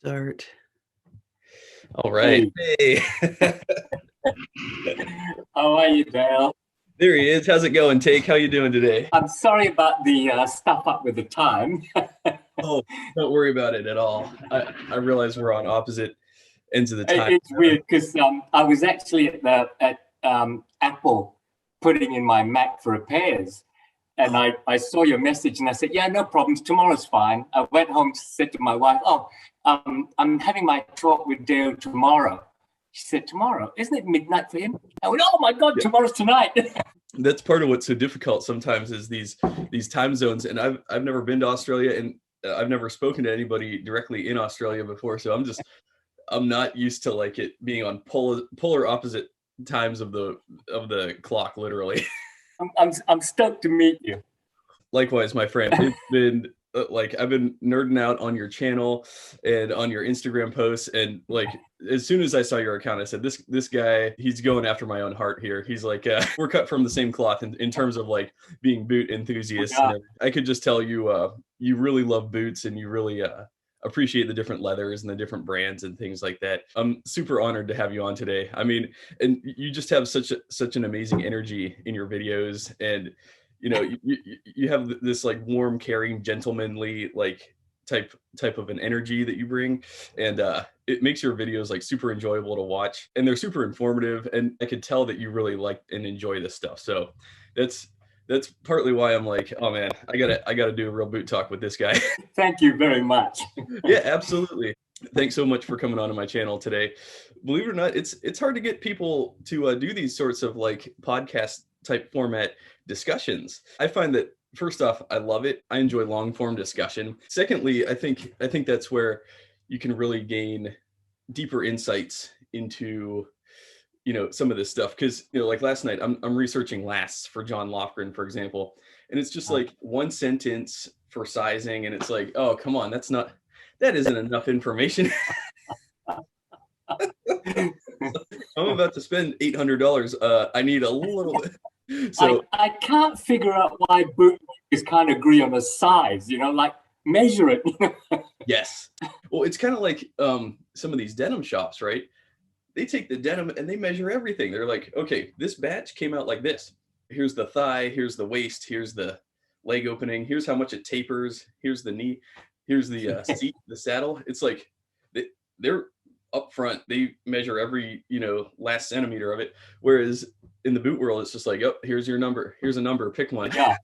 Start. All right. Hey. How are you, Dale? There he is. How's it going, Teik? How you doing today? I'm sorry about the stuff up with the time. Oh, don't worry about it at all. I realize we're on opposite ends of the time. It's weird because I was actually at Apple putting in my Mac for repairs, and I saw your message and I said, yeah, no problems. Tomorrow's fine. I went home, said to my wife, I'm having my talk with Dale tomorrow. She said, tomorrow? Isn't it midnight for him? I went, oh my God, yeah. Tomorrow's tonight. That's part of what's so difficult sometimes is these time zones. And I've never been to Australia, and I've never spoken to anybody directly in Australia before. So I'm not used to like it being on polar opposite times of the clock, literally. I'm stoked to meet you. Likewise, my friend. It's been I've been nerding out on your channel and on your Instagram posts, and like as soon as I saw your account, I said, this guy, he's going after my own heart here. He's like, we're cut from the same cloth in terms of like being boot enthusiasts. Yeah. I could just tell you you really love boots, and you really appreciate the different leathers and the different brands and things like that. I'm super honored to have you on today. I mean, and you just have such an amazing energy in your videos, and you know, you have this like warm, caring, gentlemanly like type of an energy that you bring, and it makes your videos like super enjoyable to watch, and they're super informative, and I could tell that you really like and enjoy this stuff. So that's partly why I'm like, oh man, I gotta do a real boot talk with this guy. Thank you very much. Yeah, absolutely. Thanks so much for coming onto my channel today. Believe it or not, it's hard to get people to do these sorts of like podcast type format discussions. I find that first off, I love it. I enjoy long form discussion. Secondly, I think that's where you can really gain deeper insights into, you know, some of this stuff. Because, you know, like last night, I'm researching lasts for John Lofgren, for example, and it's just like one sentence for sizing, and it's like, oh, come on, that isn't enough information. I'm about to spend $800. I need a little bit. So I can't figure out why bootmakers can't agree on a size, you know, like measure it. Yes. Well, it's kind of like some of these denim shops, right? They take the denim and they measure everything. They're like, okay, this batch came out like this. Here's the thigh, here's the waist, here's the leg opening, here's how much it tapers, here's the knee, here's the seat, the saddle. It's like they're up front, they measure every, you know, last centimeter of it. Whereas in the boot world, it's just like, oh, here's your number. Here's a number. Pick one. Yeah.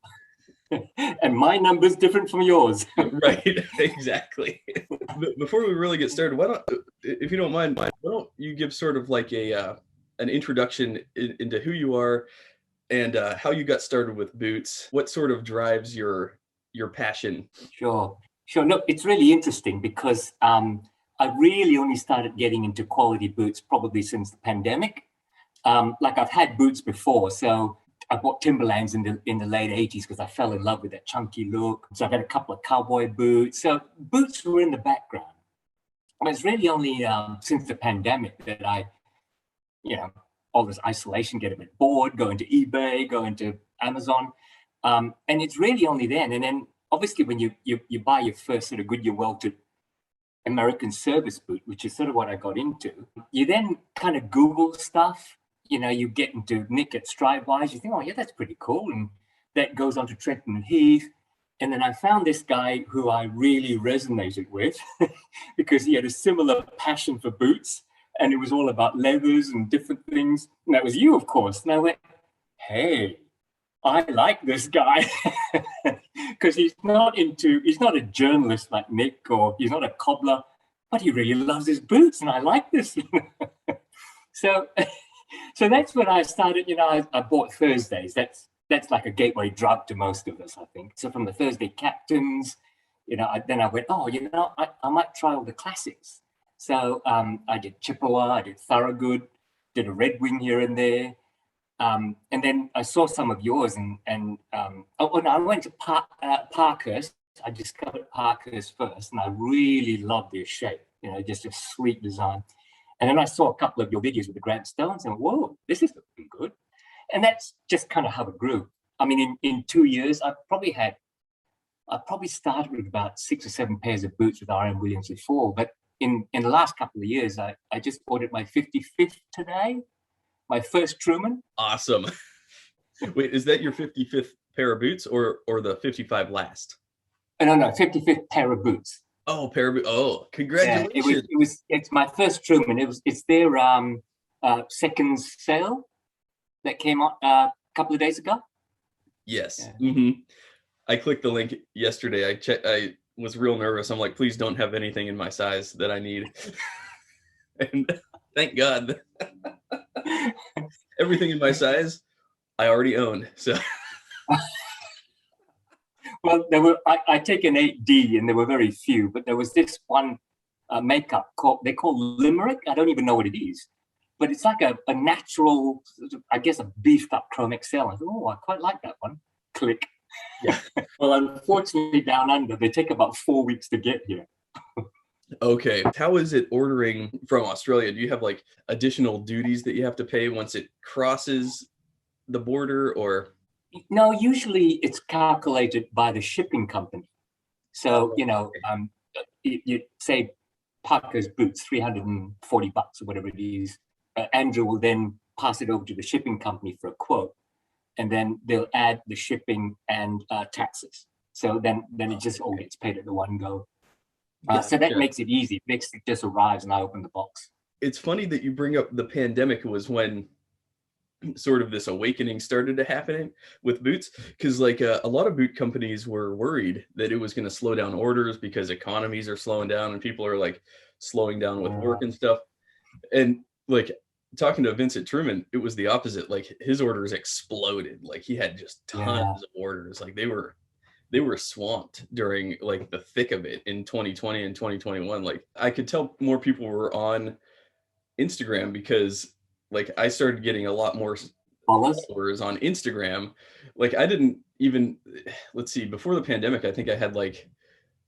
And my number's different from yours. Right. Exactly. Before we really get started, why don't, if you don't mind, why don't you give sort of like an introduction into who you are and how you got started with boots? What sort of drives your passion? Sure. No, it's really interesting because I really only started getting into quality boots probably since the pandemic. Like I've had boots before, so I bought Timberlands in the late 80s because I fell in love with that chunky look. So I've had a couple of Cowboy boots. So boots were in the background. And it's really only since the pandemic that I, you know, all this isolation, get a bit bored, go into eBay, go into Amazon. And it's really only then. And then obviously when you buy your first sort of Goodyear welted American service boot, which is sort of what I got into, you then kind of Google stuff. You know, you get into Nick at Stripewise, you think, oh yeah, that's pretty cool. And that goes on to Trenton and Heath. And then I found this guy who I really resonated with because he had a similar passion for boots, and it was all about leathers and different things. And that was you, of course. And I went, hey, I like this guy because he's not a journalist like Nick, or he's not a cobbler, but he really loves his boots, and I like this. So that's when I started, you know, I bought Thursdays. That's like a gateway drug to most of us, I think. So from the Thursday Captains, you know, then I went, oh, you know, I might try all the classics. So I did Chippewa, I did Thorogood, did a Red Wing here and there. And then I saw some of yours, and I went to Parkhurst. I discovered Parkhurst first, and I really loved their shape, you know, just a sweet design. And then I saw a couple of your videos with the Grant Stones, and whoa, this is looking good. And that's just kind of how it grew. I mean, in 2 years, I probably started with about 6 or 7 pairs of boots with R.M. Williams before, but in the last couple of years, I just ordered my 55th today, my first Truman. Awesome. Wait, is that your 55th pair of boots or the 55 last? No, 55th pair of boots. Oh, pair of boots. Oh, congratulations. Yeah, it's my first Truman. It's their second sale that came on a couple of days ago. Yes. Yeah. I clicked the link yesterday. I was real nervous. I'm like, please don't have anything in my size that I need. And thank God. Everything in my size I already own. So well, I take an 8D and there were very few, but there was this one makeup they call Limerick. I don't even know what it is, but it's like a natural, I guess, a beefed up Chrome XL. I thought, oh, I quite like that one. Click. Yeah. Well, unfortunately, down under, they take about 4 weeks to get here. Okay. How is it ordering from Australia? Do you have like additional duties that you have to pay once it crosses the border, or? No, usually it's calculated by the shipping company. So, you say Parkhurst Boots, $340 or whatever it is. Andrew will then pass it over to the shipping company for a quote, and then they'll add the shipping and taxes. So then it just all gets paid at the one go. So that makes it easy. It just arrives and I open the box. It's funny that you bring up the pandemic was when sort of this awakening started to happen with boots, because like a lot of boot companies were worried that it was going to slow down orders because economies are slowing down and people are like slowing down with work and stuff. And like talking to Vincent Truman, it was the opposite. Like his orders exploded. Like he had just tons of orders. Like they were swamped during like the thick of it in 2020 and 2021. Like I could tell more people were on Instagram because like I started getting a lot more followers on Instagram. Like I didn't even, let's see, before the pandemic, I think I had like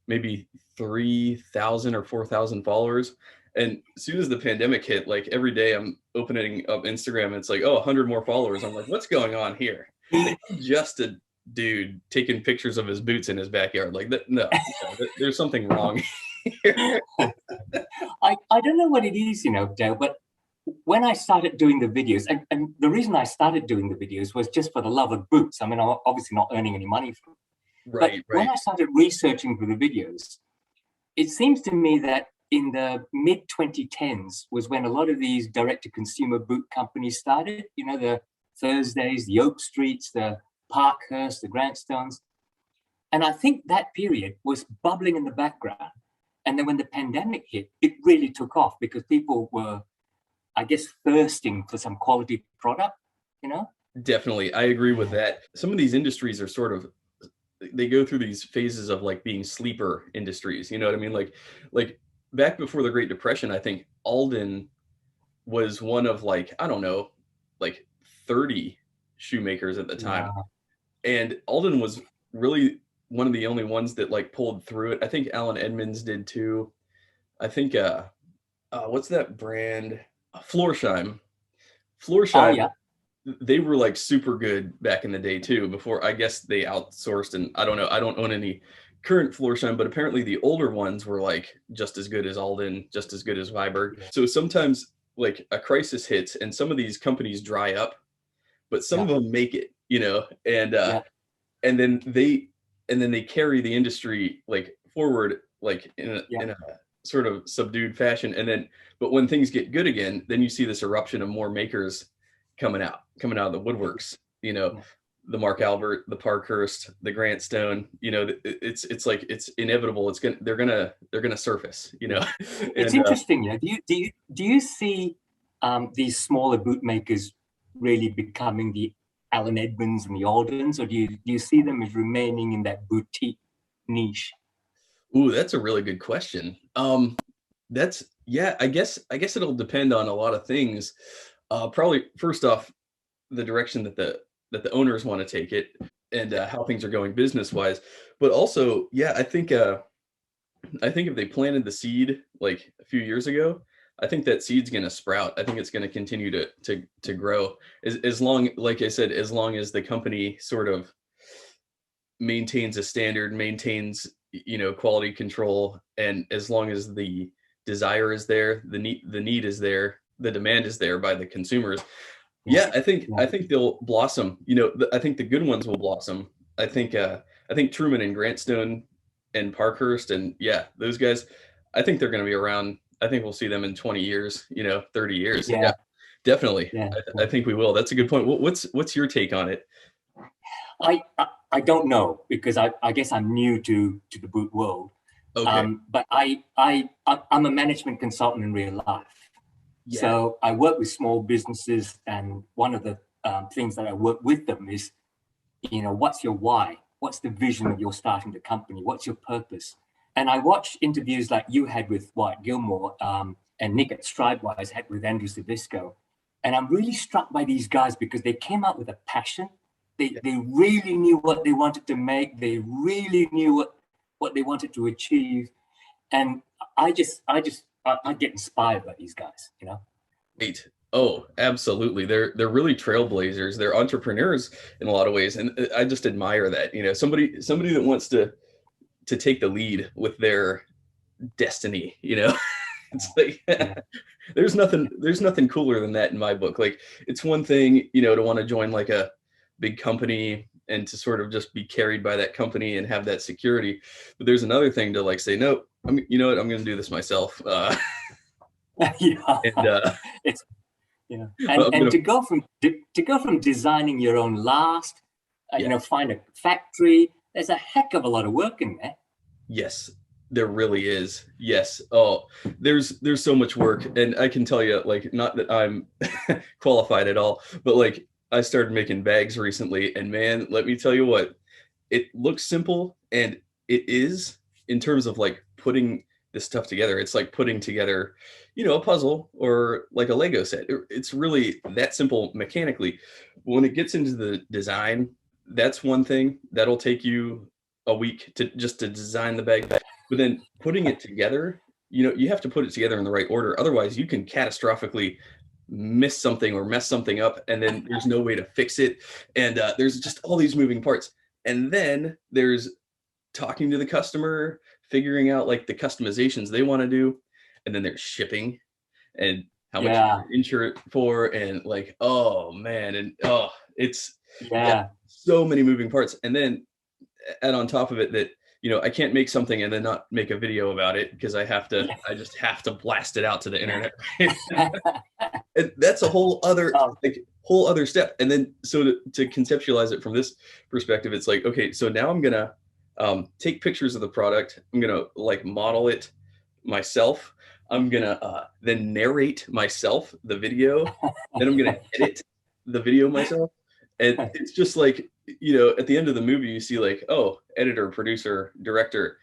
maybe 3,000 or 4,000 followers. And as soon as the pandemic hit, like every day I'm opening up Instagram and it's like, oh, 100 more followers. I'm like, what's going on here? Like, just a dude taking pictures of his boots in his backyard. Like that, no, there's something wrong here. I don't know what it is, Dale, but when I started doing the videos, and the reason I started doing the videos was just for the love of boots. I mean, I'm obviously not earning any money from it. Right. When I started researching for the videos, it seems to me that in the mid 2010s was when a lot of these direct-to-consumer boot companies started, the Thursdays, the Oakstreets, the Parkhurst, the Grantstones. And I think that period was bubbling in the background. And then when the pandemic hit, it really took off because people were, I guess, thirsting for some quality product, Definitely. I agree with that. Some of these industries are sort of, they go through these phases of like being sleeper industries. You know what I mean? Like back before the Great Depression, I think Alden was one of like, I don't know, like 30 shoemakers at the time. Yeah. And Alden was really one of the only ones that like pulled through it. I think Alan Edmonds did too. I think, what's that brand? Florsheim. Oh, yeah. They were like super good back in the day too, before I guess they outsourced, and I don't know, I don't own any current Florsheim, but apparently the older ones were like just as good as Alden, just as good as Viberg. Yeah. So sometimes like a crisis hits and some of these companies dry up, but some of them make it, and then they carry the industry like forward, like in a sort of subdued fashion. And then, but when things get good again, then you see this eruption of more makers coming out of the woodworks, the Mark Albert, the Parkhurst, the Grant Stone, it's like, it's inevitable. They're gonna surface, It's interesting. Do you see these smaller bootmakers really becoming the Alan Edmonds and the Aldens, or do you see them as remaining in that boutique niche? Ooh, that's a really good question. I guess it'll depend on a lot of things. Probably first off, the direction that the owners want to take it, and how things are going business wise. But also, I think if they planted the seed like a few years ago, I think that seed's going to sprout. I think it's going to continue to grow as long, like I said, as long as the company sort of maintains a standard, maintains, quality control, and as long as the desire is there, the need is there, the demand is there by the consumers. Yeah. Yeah, I think they'll blossom. You know, I think the good ones will blossom. I think Truman and Grantstone and Parkhurst and yeah, those guys, I think they're going to be around. I think we'll see them in 20 years, you know, 30 years. Yeah. Yeah, definitely. Yeah. I think we will. That's a good point. What's your take on it? I don't know, because I guess I'm new to the boot world. Okay. But I'm a management consultant in real life. Yeah. So I work with small businesses, and one of the things that I work with them is, you know, what's your why? What's the vision of your starting the company? What's your purpose? And I watch interviews like you had with Wyatt Gilmore, and Nick at Stripewise had with Andrew Zabisco. And I'm really struck by these guys because they came out with a passion. They really knew what they wanted to make. They really knew what they wanted to achieve. And I get inspired by these guys, you know? Great. Oh, absolutely. They're really trailblazers. They're entrepreneurs in a lot of ways, and I just admire that. You know, somebody that wants to take the lead with their destiny. You know, it's like there's nothing cooler than that in my book. Like, it's one thing, you know, to want to join like a big company and to sort of just be carried by that company and have that security, but there's another thing to like say, no, you know what, I'm going to do this myself. Yeah. And it's, you know, and to go from designing your own last, you know, find a factory. There's a heck of a lot of work in there. Yes, there really is. Yes. Oh, there's so much work, and I can tell you, like, not that I'm qualified at all, but like, I started making bags recently, and man, let me tell you what, it looks simple, and it is, in terms of like putting this stuff together. It's like putting together, you know, a puzzle or like a Lego set. It's really that simple mechanically. When it gets into the design, that's one thing that'll take you a week to design the bag. But then putting it together, you know, you have to put it together in the right order. Otherwise, you can catastrophically miss something or mess something up, and then there's no way to fix it. And there's just all these moving parts. And then there's talking to the customer, figuring out like the customizations they want to do, and then there's shipping and how much you insure it for, and like, oh man, and oh, it's so many moving parts. And then add on top of it that, you know, I can't make something and then not make a video about it, because I just have to blast it out to the internet. And that's a whole other step. And then so to conceptualize it from this perspective, it's like, okay, so now I'm gonna take pictures of the product. I'm gonna like model it myself. I'm gonna then narrate myself the video. Then I'm gonna edit the video myself. And it's just like, you know, at the end of the movie, you see like, oh, editor, producer, director.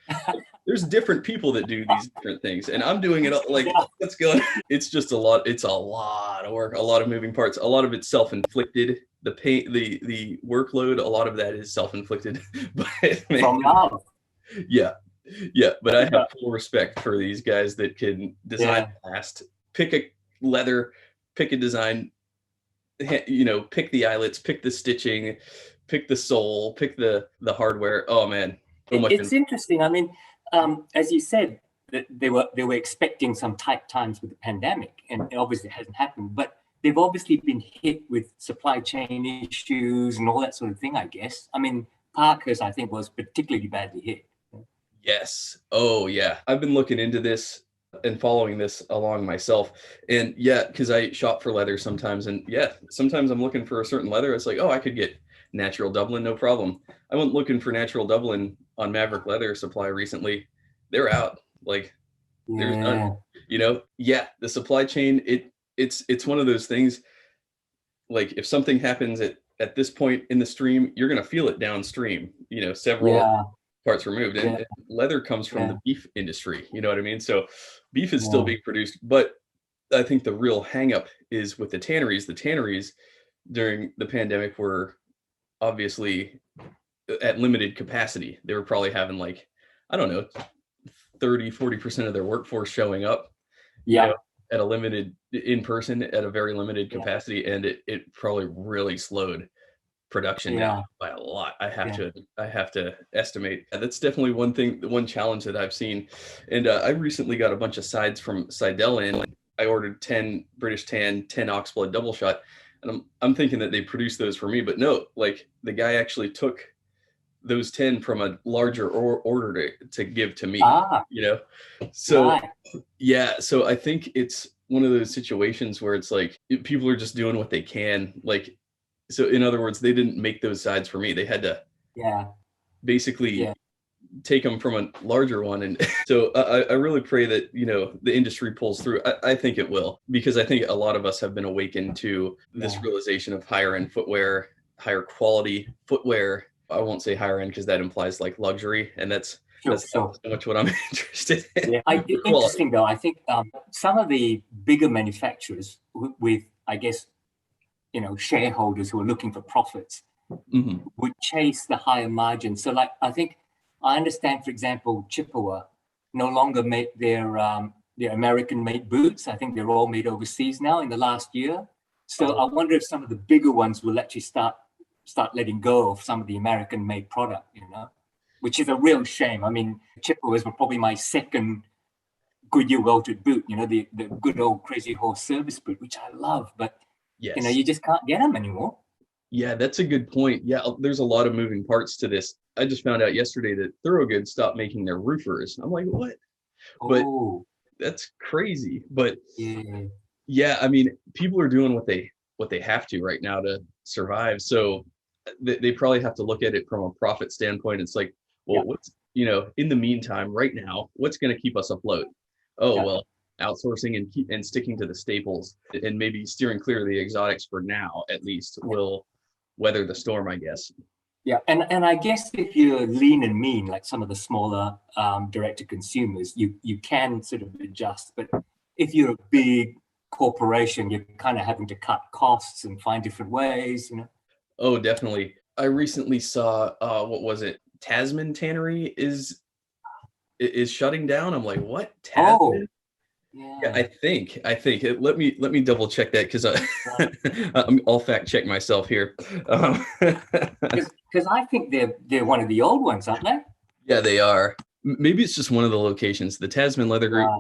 There's different people that do these different things, and I'm doing it all, like, let's go. It's just a lot. It's a lot of work, a lot of moving parts. A lot of it's self-inflicted. The pain, the workload, a lot of that is self-inflicted. But from love. Yeah. But I have full respect for these guys that can design fast, pick a leather, pick a design, you know, pick the eyelets, pick the stitching, pick the sole, pick the hardware. Oh man, it's interesting. I mean, as you said, that they were expecting some tight times with the pandemic, and it obviously hasn't happened. But they've obviously been hit with supply chain issues and all that sort of thing, I guess. I mean, Parkhurst, I think, was particularly badly hit. Yes. Oh yeah. I've been looking into this and following this along myself. And yeah, because I shop for leather sometimes, and yeah, sometimes I'm looking for a certain leather. It's like, oh, I could get natural Dublin, no problem. I went looking for natural Dublin on Maverick Leather Supply recently. They're out. Like, there's none. You know, yeah, the supply chain, it's one of those things. Like, if something happens at this point in the stream, you're gonna feel it downstream, you know, several parts removed. And leather comes from the beef industry, you know what I mean? So beef is still being produced, but I think the real hang up is with the tanneries. The tanneries during the pandemic were obviously at limited capacity. They were probably having like, I don't know, 30-40% of their workforce showing up, you know, at a limited in person, at a very limited capacity. And it probably really slowed production down by a lot. I have to estimate. That's definitely one challenge that I've seen. And I recently got a bunch of sides from Seidel in. I ordered 10 British Tan, 10 Oxblood double shot, and I'm thinking that they produced those for me, but no, like the guy actually took those 10 from a larger order to give to me, you know? So yeah, so I think it's one of those situations where it's like people are just doing what they can. Like, so in other words, they didn't make those sides for me. They had to basically take them from a larger one. And so I really pray that, you know, the industry pulls through. I think it will, because I think a lot of us have been awakened to this realization of higher end footwear, higher quality footwear. I won't say higher end because that implies like luxury, and that's not so much what I'm interested in. Interesting though. I think some of the bigger manufacturers with, I guess, you know, shareholders who are looking for profits would chase the higher margin. So like, I understand, for example, Chippewa no longer make their American-made boots. I think they're all made overseas now in the last year. So I wonder if some of the bigger ones will actually start letting go of some of the American-made product, you know, which is a real shame. I mean, Chippewas were probably my second Goodyear welted boot, you know, the good old Crazy Horse service boot, which I love, but you know, you just can't get them anymore. Yeah, that's a good point. Yeah, there's a lot of moving parts to this. I just found out yesterday that Thorogood stopped making their roofers. I'm like, what? But that's crazy. But yeah, I mean, people are doing what they have to right now to survive. So they probably have to look at it from a profit standpoint. It's like, well, what's, you know, in the meantime, right now, what's going to keep us afloat? Well, outsourcing and sticking to the staples and maybe steering clear of the exotics for now, at least, will weather the storm, I guess. Yeah, and I guess if you're lean and mean, like some of the smaller direct-to-consumers, you can sort of adjust. But if you're a big corporation, you're kind of having to cut costs and find different ways, you know? Oh, definitely. I recently saw, what was it? Tasman Tannery is shutting down. I'm like, what? Tasman? Yeah, I think. Let me double check that, because I'll fact check myself here. Because I think they're one of the old ones, aren't they? Yeah, they are. Maybe it's just one of the locations. The Tasman Leather Group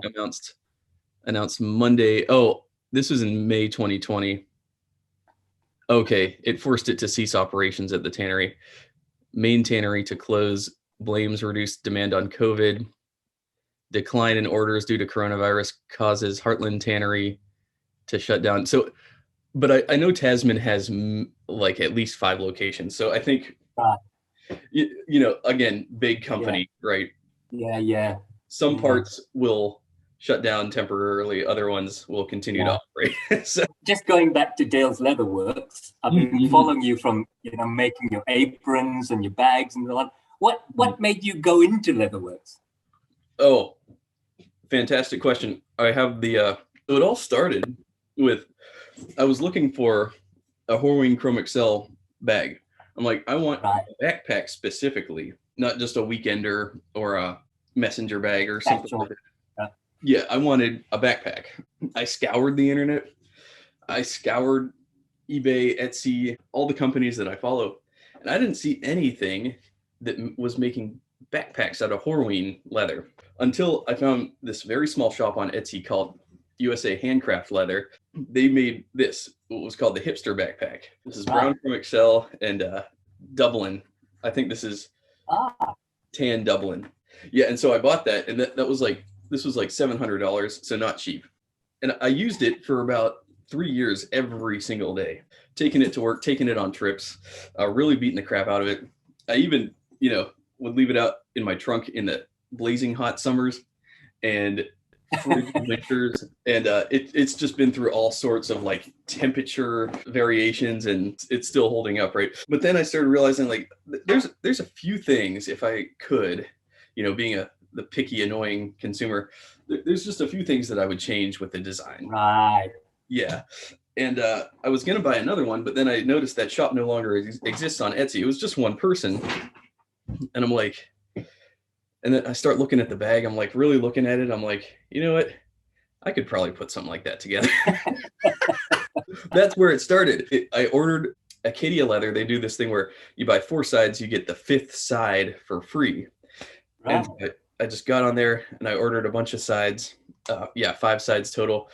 announced Monday. Oh, this was in May 2020. Okay, it forced it to cease operations at the tannery. Main tannery to close, blames reduced demand on COVID. Decline in orders due to coronavirus causes Heartland Tannery to shut down. So, but I know Tasman has like at least 5 locations. So I think, you know, again, big company, right? Yeah. Some parts will shut down temporarily. Other ones will continue to operate. So, just going back to Dale's Leatherworks, I've been following you from, you know, making your aprons and your bags and all that. What made you go into Leatherworks? Oh, fantastic question. I have it all started with, I was looking for a Horween Chrome Excel bag. I'm like, I want a backpack specifically, not just a weekender or a messenger bag or something like that. Yeah, I wanted a backpack. I scoured the internet. I scoured eBay, Etsy, all the companies that I follow, and I didn't see anything that was making backpacks out of Horween leather until I found this very small shop on Etsy called USA Handcraft Leather. They made this, what was called the hipster backpack. This is brown from Excel and Dublin. I think this is tan Dublin. Yeah, and so I bought that, and that was like, this was like $700, so not cheap. And I used it for about 3 years every single day, taking it to work, taking it on trips, really beating the crap out of it. I even, you know, would leave it out in my trunk in the blazing hot summers and frigid winters, and it's just been through all sorts of like temperature variations, and it's still holding up, right? But then I started realizing like there's a few things, if I could, you know, being the picky, annoying consumer, there's just a few things that I would change with the design. Right. Yeah. And I was going to buy another one, but then I noticed that shop no longer exists on Etsy. It was just one person. And I'm like, and then I start looking at the bag. I'm like, really looking at it. I'm like, you know what? I could probably put something like that together. That's where it started. I ordered Acadia leather, they do this thing where you buy 4 sides, you get the 5th side for free. Right. And I just got on there and I ordered a bunch of sides. Yeah, 5 sides total.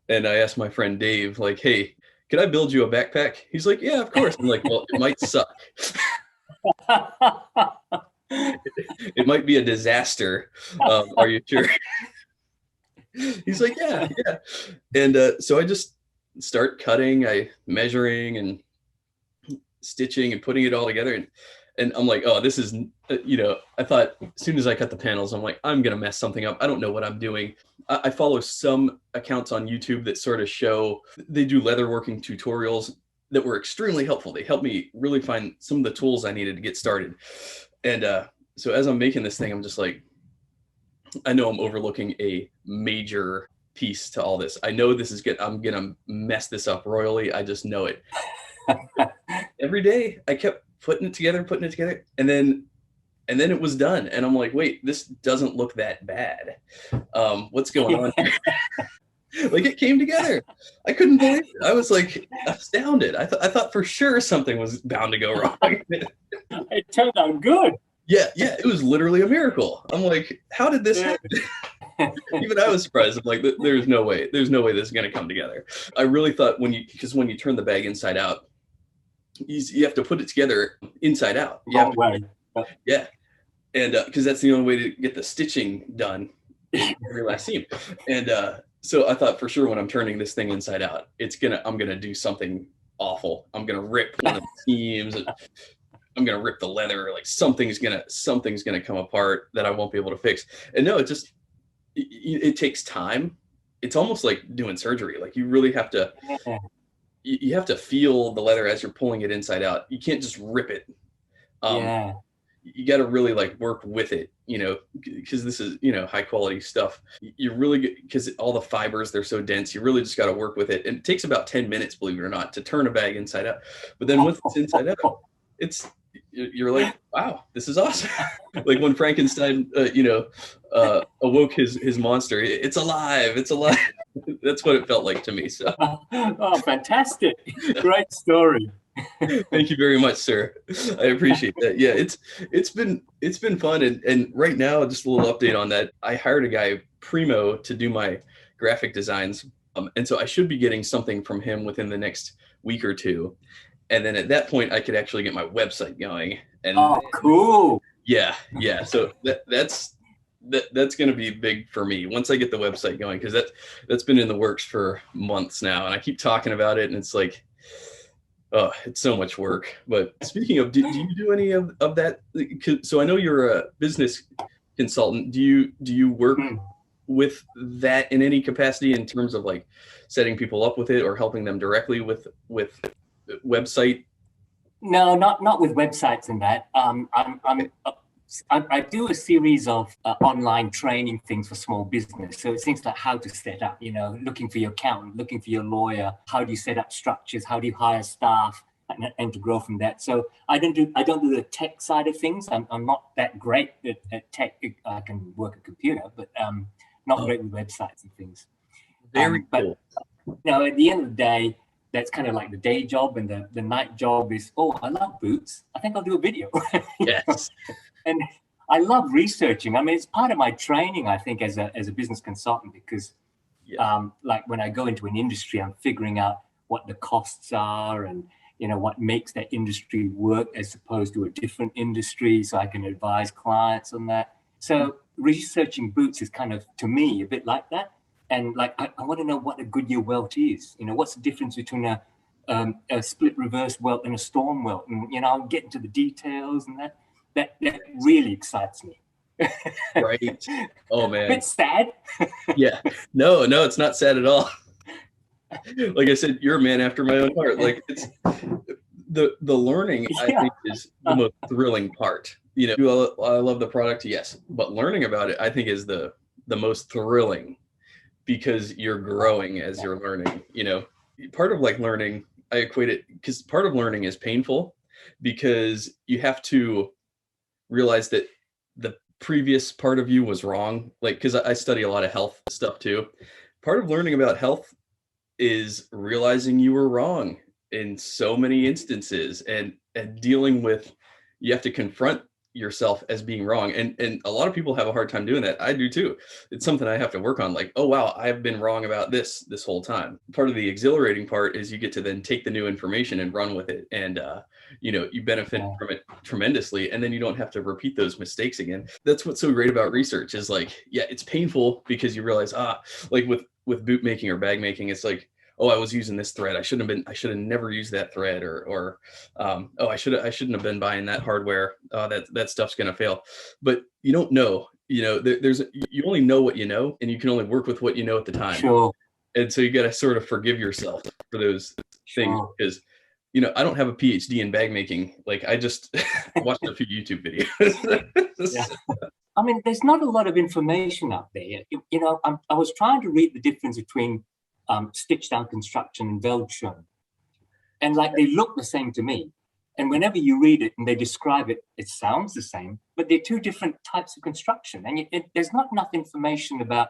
And I asked my friend Dave, like, hey, can I build you a backpack? He's like, yeah, of course. I'm like, well, it might suck. It might be a disaster. Are you sure? He's like, yeah. And so I just start cutting, measuring and stitching and putting it all together. And I'm like, oh, this is, I thought as soon as I cut the panels, I'm like, I'm going to mess something up. I don't know what I'm doing. I follow some accounts on YouTube that sort of show, they do leatherworking tutorials that were extremely helpful. They helped me really find some of the tools I needed to get started. And so as I'm making this thing, I'm just like, I know I'm overlooking a major piece to all this. I know this is good. I'm going to mess this up royally. I just know it. Every day I kept putting it together, and then it was done. And I'm like, wait, this doesn't look that bad. What's going on here? Like, it came together. I couldn't believe it. I was like astounded. I thought for sure something was bound to go wrong. It turned out good. Yeah, it was literally a miracle. I'm like, how did this happen? Even I was surprised. I'm like, there's no way this is going to come together. I really thought when you turn the bag inside out, you have to put it together inside out. Yeah. And because that's the only way to get the stitching done in every last seam. And so I thought for sure when I'm turning this thing inside out, I'm gonna do something awful. I'm gonna rip one of the seams. I'm gonna rip the leather. Like something's gonna come apart that I won't be able to fix. And no, it takes time. It's almost like doing surgery. Like you really have to. You have to feel the leather as you're pulling it inside out. You can't just rip it. You got to really like work with it, because this is, high quality stuff. You really, because all the fibers, they're so dense, you really just got to work with it. And it takes about 10 minutes, believe it or not, to turn a bag inside out. But then once it's inside out, you're like, wow, this is awesome. Like when Frankenstein, awoke his monster, it's alive. That's what it felt like to me. So, oh, fantastic! Great story. Thank you very much, sir. I appreciate that. Yeah, it's been fun, and right now, just a little update on that. I hired a guy, Primo, to do my graphic designs, and so I should be getting something from him within the next week or two. And then at that point, I could actually get my website going. And cool. Yeah. So that's going to be big for me once I get the website going, because that's been in the works for months now, and I keep talking about it, and it's like, oh, it's so much work. But speaking of, do you do any of that? So I know you're a business consultant. Do you work with that in any capacity in terms of like setting people up with it or helping them directly with website? No, not with websites and that. I do a series of online training things for small business. So it's things like how to set up, looking for your accountant, looking for your lawyer, how do you set up structures, how do you hire staff, and to grow from that. So I don't do the tech side of things. I'm not that great at tech. I can work a computer, but not great with websites and things. Very cool. But at the end of the day, that's kind of like the day job, and the night job is, I love boots. I think I'll do a video. Yes. And I love researching. I mean, it's part of my training, I think, as a business consultant, because like when I go into an industry, I'm figuring out what the costs are and, what makes that industry work as opposed to a different industry, so I can advise clients on that. So researching boots is kind of, to me, a bit like that. And like, I want to know what a Goodyear welt is. What's the difference between a split reverse welt and a storm welt? And, I'll get into the details, and that really excites me. Right. Oh, man. A bit sad. Yeah. No, it's not sad at all. Like I said, you're a man after my own heart. Like, it's the learning, I think, is the most thrilling part. I love the product, yes, but learning about it, I think, is the most thrilling, because you're growing as you're learning. Part of like learning, I equate it, because part of learning is painful, because you have to realize that the previous part of you was wrong. Like, because I study a lot of health stuff too. Part of learning about health is realizing you were wrong in so many instances, and dealing with, you have to confront yourself as being wrong, and a lot of people have a hard time doing that. I do too. It's something I have to work on, like, oh wow, I've been wrong about this whole time. Part of the exhilarating part is you get to then take the new information and run with it, and you benefit from it tremendously, and then you don't have to repeat those mistakes again. That's what's so great about research, is like, yeah, it's painful because you realize, like with boot making or bag making, it's like, oh, I was using this thread. I should have never used that thread, or oh, I shouldn't have been buying that hardware. That stuff's gonna fail. But you don't know. You only know what you know, and you can only work with what you know at the time. Sure. And so you got to sort of forgive yourself for those things, because I don't have a PhD in bag making. Like, I just watched a few YouTube videos. Yeah. I mean, there's not a lot of information out there. I was trying to read the difference between stitched down construction and veld shown, and like, they look the same to me. And whenever you read it and they describe it, it sounds the same, but they're two different types of construction. And there's not enough information about,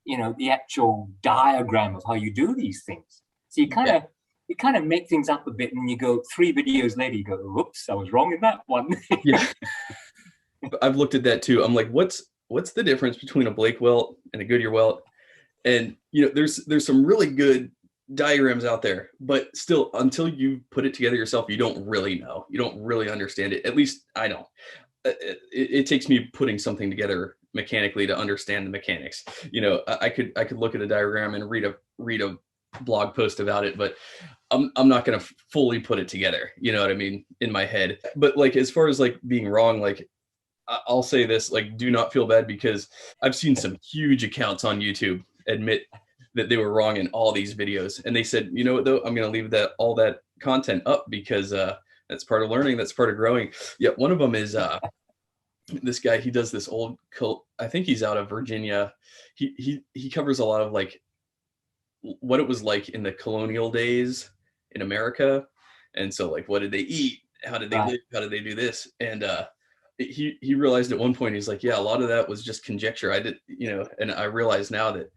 the actual diagram of how you do these things. So you kind of make things up a bit, and you go 3 videos later, you go, whoops, I was wrong in that one. Yeah. I've looked at that too. I'm like, what's the difference between a Blake welt and a Goodyear welt? And there's some really good diagrams out there, but still, until you put it together yourself, you don't really know. You don't really understand it. At least I don't. It takes me putting something together mechanically to understand the mechanics. I could look at a diagram and read a blog post about it, but I'm not going to fully put it together. You know what I mean? In my head. But like, as far as like being wrong, like, I'll say this, like, do not feel bad, because I've seen some huge accounts on YouTube admit that they were wrong in all these videos, and they said, you know what though, I'm going to leave all that content up, because that's part of learning, that's part of growing. Yeah, one of them is this guy. He does this old cult. I think he's out of Virginia. He covers a lot of like what it was like in the colonial days in America, and so like, what did they eat, how did they live, how did they do this, and he realized at one point, he's like, yeah, a lot of that was just conjecture. And I realize now that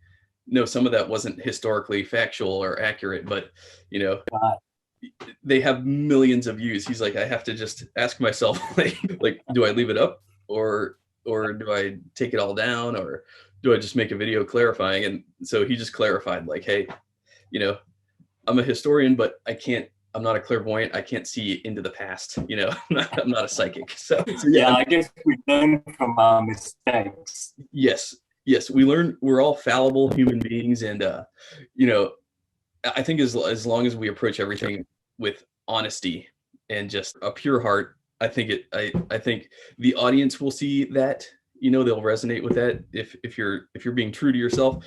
no, some of that wasn't historically factual or accurate, but they have millions of views. He's like, I have to just ask myself, like, do I leave it up, or do I take it all down, or do I just make a video clarifying? And so he just clarified, like, hey, I'm a historian, but I'm not a clairvoyant. I can't see into the past. I'm not a psychic. So yeah, I guess we learn from our mistakes. Yes, we learn. We're all fallible human beings, and I think as long as we approach everything with honesty and just a pure heart, I think the audience will see that. They'll resonate with that if you're being true to yourself,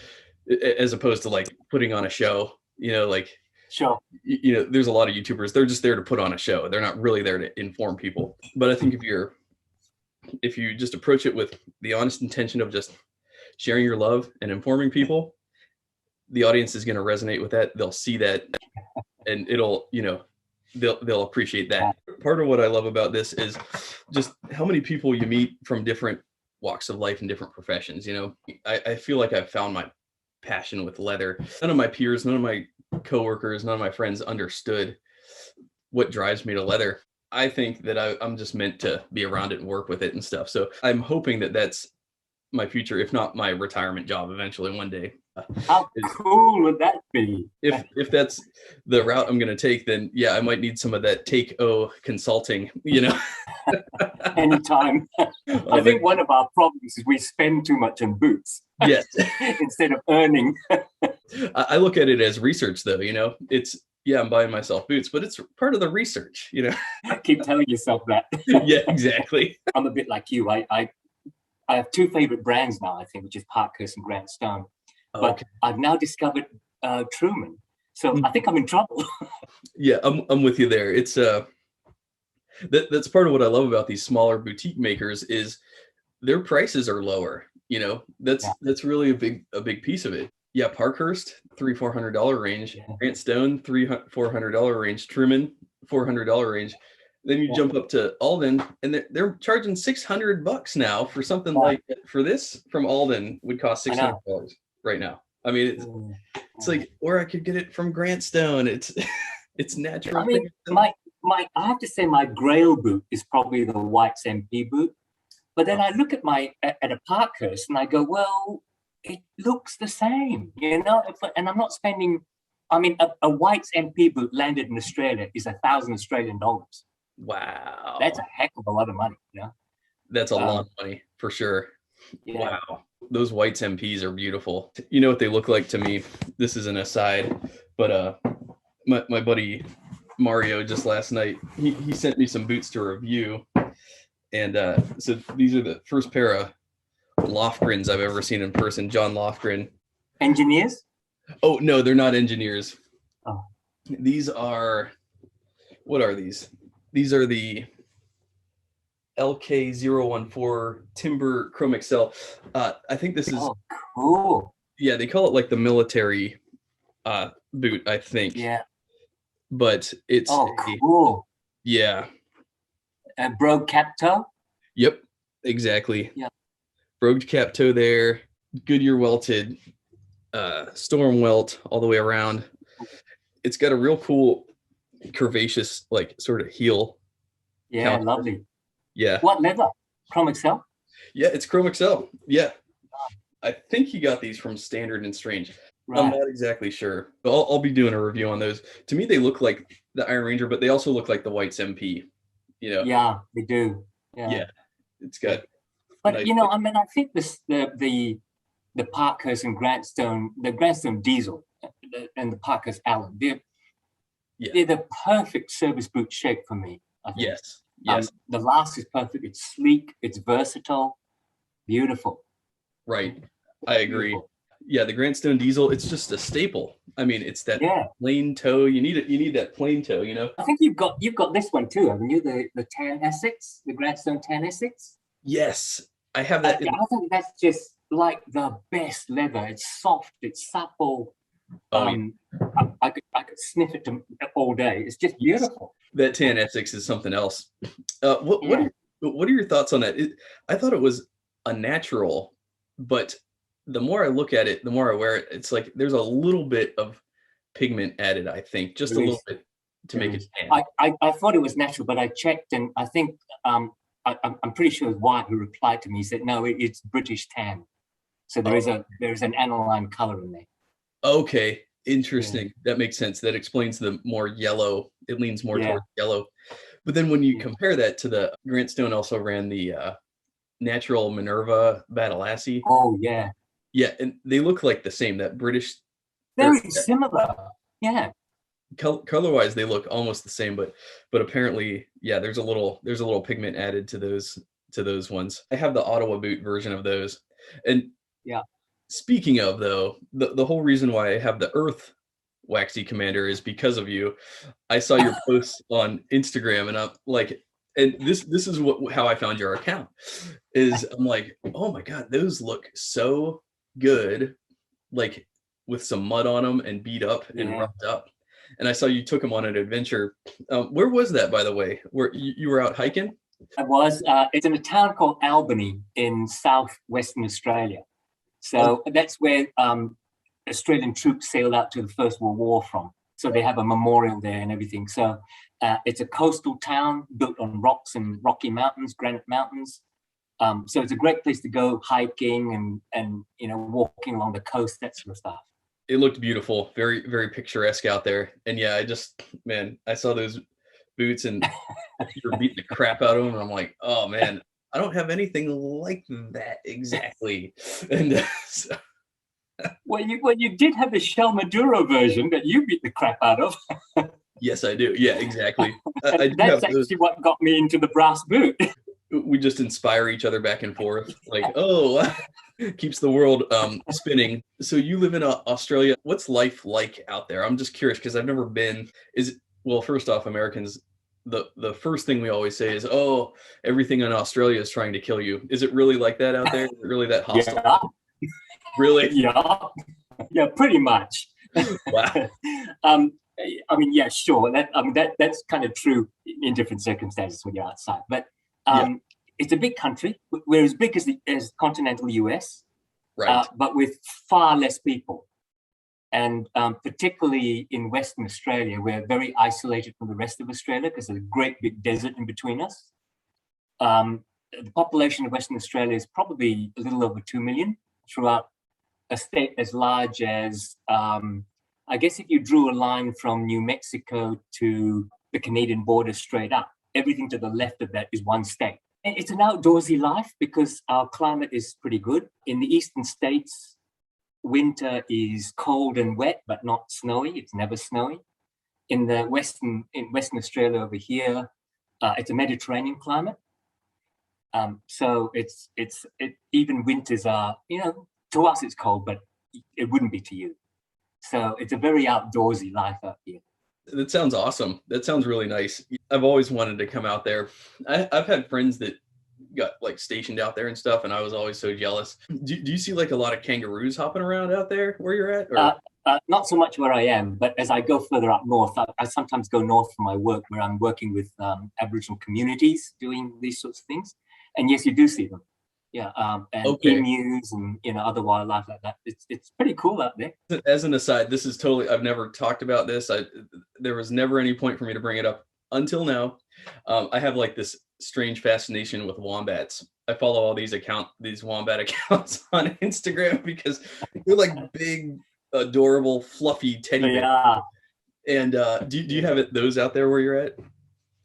as opposed to like putting on a show. Like. Sure. There's a lot of YouTubers, they're just there to put on a show. They're not really there to inform people. But I think if you just approach it with the honest intention of just sharing your love and informing people, the audience is going to resonate with that. They'll see that, and they'll appreciate that. Part of what I love about this is just how many people you meet from different walks of life and different professions. I feel like I've found my passion with leather. None of my peers, none of my coworkers, none of my friends understood what drives me to leather. I think that I'm just meant to be around it and work with it and stuff. So I'm hoping that that's my future, if not my retirement job eventually one day. How cool would that be? If that's the route I'm going to take, then yeah, I might need some of that Teik consulting, Anytime. I think one of our problems is we spend too much on boots. Yes. Instead of earning. I look at it as research, though. It's, yeah, I'm buying myself boots, but it's part of the research. Keep telling yourself that. Yeah, exactly. I'm a bit like you. I have 2 favorite brands now, I think, which is Parkhurst and Grant Stone. But okay. I've now discovered Truman, so I think I'm in trouble. Yeah, I'm with you there. It's that's part of what I love about these smaller boutique makers is their prices are lower. That's really a big piece of it. Yeah, Parkhurst, $300-400 range. Yeah. Grant Stone, $300-400 range. Truman, $400 range. Then you jump up to Alden, and they're charging $600 now for something like for this from Alden would cost $600 right now. I mean, it's like, or I could get it from Grant Stone. It's It's natural. I mean, I have to say my Grail boot is probably the White's MP boot. But then I look at a Parkhurst and I go, well, it looks the same, you know. And I'm not spending. I mean, a White's MP boot landed in Australia is $1,000 Australian dollars. Wow, That's a heck of a lot of money, you know. that's a lot of money for sure. Yeah. Wow, those White's MPs are beautiful. You know what they look like to me? This is an aside, but my buddy Mario just last night he sent me some boots to review, and so these are the first pair of Lofgrens I've ever seen in person. John Lofgren. Engineers? Oh no, they're not engineers. Oh. These are, what are these? These are the LK014 Timber Chrome Excel. I think this is. Oh, cool. Yeah, they call it like the military boot, I think. Yeah. But it's cool. Yeah. Brogue cap toe? Yep, exactly. Yeah. Brogue cap toe there, Goodyear welted, storm welt all the way around. It's got a real cool curvaceous, like sort of heel. Yeah, counter. Lovely. Yeah. What leather? Chrome Excel? Yeah, it's Chrome Excel. Yeah. I think he got these from Standard and Strange. Right. I'm not exactly sure, but I'll be doing a review on those. To me, they look like the Iron Ranger, but they also look like the White's MP. You know? Yeah, they do. Yeah. It's got. But nice, you know, I mean, I think the Parkhurst and Grantstone, the Grantstone Diesel and the Parkhurst Allen, they're the perfect service boot shape for me. I think. Yes. Yes. The last is perfect. It's sleek. It's versatile. Beautiful. Right. I agree. Beautiful. Yeah, the Grantstone Diesel, it's just a staple. I mean, it's that plain toe. You need it. You need that plain toe, you know? I think you've got this one too, haven't you? The Tan Essex, the Grantstone Tan Essex? Yes. I have that. I think that's just like the best leather. It's soft, it's supple. I could sniff it all day. It's just beautiful. That Tan Essex is something else. What are your thoughts on that? I thought it was a natural, but the more I look at it, the more I wear it, it's like there's a little bit of pigment added, I think, just a little bit to make it tan. I thought it was natural, but I checked, and I think I'm pretty sure it was Wyatt who replied to me. He said, no, it's British tan. So there is an aniline color in there. Okay, interesting. Yeah. That makes sense. That explains the more yellow. It leans more towards yellow. But then when you compare that to the Grantstone also ran the natural Minerva Badalassi. Oh, yeah. Yeah, and they look like the same. That British, very similar. Yeah, color-wise, they look almost the same, but apparently, yeah, there's a little pigment added to those ones. I have the Ottawa boot version of those, and speaking of though, the whole reason why I have the Earth Waxy Commander is because of you. I saw your posts on Instagram, and I'm like. And this is how I found your account. Is I'm like, oh my god, those look so good, like with some mud on them and beat up and rubbed up. And I saw you took them on an adventure. Where was that, by the way? Where you were out hiking? I was. It's in a town called Albany in southwestern Australia. So that's where Australian troops sailed out to the First World War from. So they have a memorial there and everything. So it's a coastal town built on rocks and rocky mountains, granite mountains. So it's a great place to go hiking and walking along the coast, that sort of stuff. It looked beautiful, very, very picturesque out there. And yeah, I saw those boots and you were beating the crap out of them. And I'm like, oh man, I don't have anything like that exactly. And so. Well, you did have the Shell Maduro version that you beat the crap out of. Yes, I do. Yeah, exactly. That's actually what got me into the brass boot. We just inspire each other back and forth. Like, keeps the world spinning. So you live in Australia. What's life like out there? I'm just curious because I've never been. First off, Americans, the first thing we always say is, oh, everything in Australia is trying to kill you. Is it really like that out there? Is it really that hostile? Yeah. Really? Yeah, pretty much. Wow. I mean, yeah, sure. That's kind of true in different circumstances when you're outside. But it's a big country. We're as big as continental US, right? But with far less people. And particularly in Western Australia, we're very isolated from the rest of Australia because there's a great big desert in between us. The population of Western Australia is probably a little over 2 million throughout a state as large as, I guess if you drew a line from New Mexico to the Canadian border straight up, everything to the left of that is one state. And it's an outdoorsy life because our climate is pretty good. In the eastern states, winter is cold and wet, but not snowy. It's never snowy. In Western Australia over here, it's a Mediterranean climate. So even winters are, to us it's cold, but it wouldn't be to you. So it's a very outdoorsy life out here. That sounds awesome. That sounds really nice. I've always wanted to come out there. I've had friends that got like stationed out there and stuff, and I was always so jealous. Do you see like a lot of kangaroos hopping around out there where you're at? Or? Not so much where I am, but as I go further up north, I sometimes go north for my work where I'm working with Aboriginal communities doing these sorts of things. And yes, you do see them. Yeah, and okay. emus and other wildlife like that. It's pretty cool out there. As an aside, this is totally, I've never talked about this. There was never any point for me to bring it up until now. I have like this strange fascination with wombats. I follow all these wombat accounts on Instagram because they're like big, adorable, fluffy teddy bears. Yeah. And do you have those out there where you're at?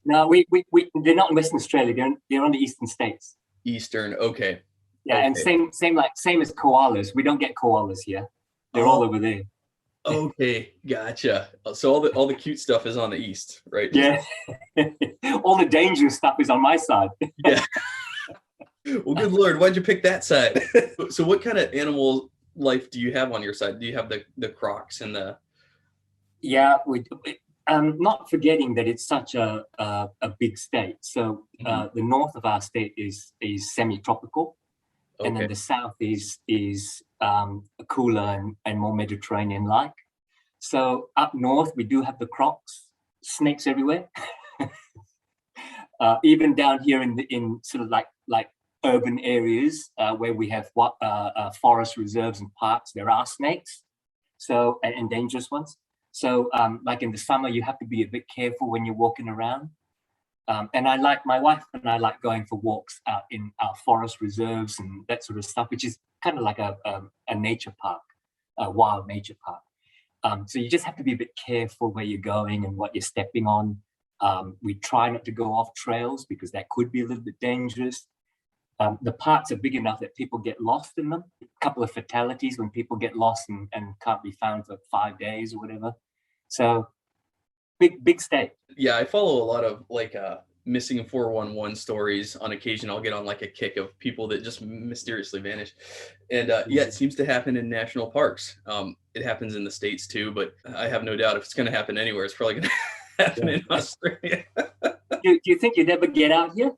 No, they're not in Western Australia. They're on the eastern states. Eastern, okay. Yeah, okay. And same as koalas. We don't get koalas here. They're all over there. Okay, gotcha. So all the cute stuff is on the east, right? Yeah. All the dangerous stuff is on my side. Yeah. Well, good Lord, why'd you pick that side? So what kind of animal life do you have on your side? Do you have the crocs and the? Yeah, not forgetting that it's such a big state. So the north of our state is semi-tropical, okay. And then the south is cooler and more Mediterranean-like. So up north we do have the crocs, snakes everywhere. Even down here in sort of like urban areas where we have forest reserves and parks, there are snakes. So and dangerous ones. So like in the summer, you have to be a bit careful when you're walking around. And my wife and I like going for walks out in our forest reserves and that sort of stuff, which is kind of like a nature park, a wild nature park. So you just have to be a bit careful where you're going and what you're stepping on. We try not to go off trails because that could be a little bit dangerous. The parks are big enough that people get lost in them. A couple of fatalities when people get lost and can't be found for 5 days or whatever. So big state. Yeah, I follow a lot of like missing 411 stories on occasion. I'll get on like a kick of people that just mysteriously vanish. And yeah, it seems to happen in national parks. It happens in the States too, but I have no doubt if it's going to happen anywhere, it's probably going to happen in Australia. Do you think you'd ever get out here?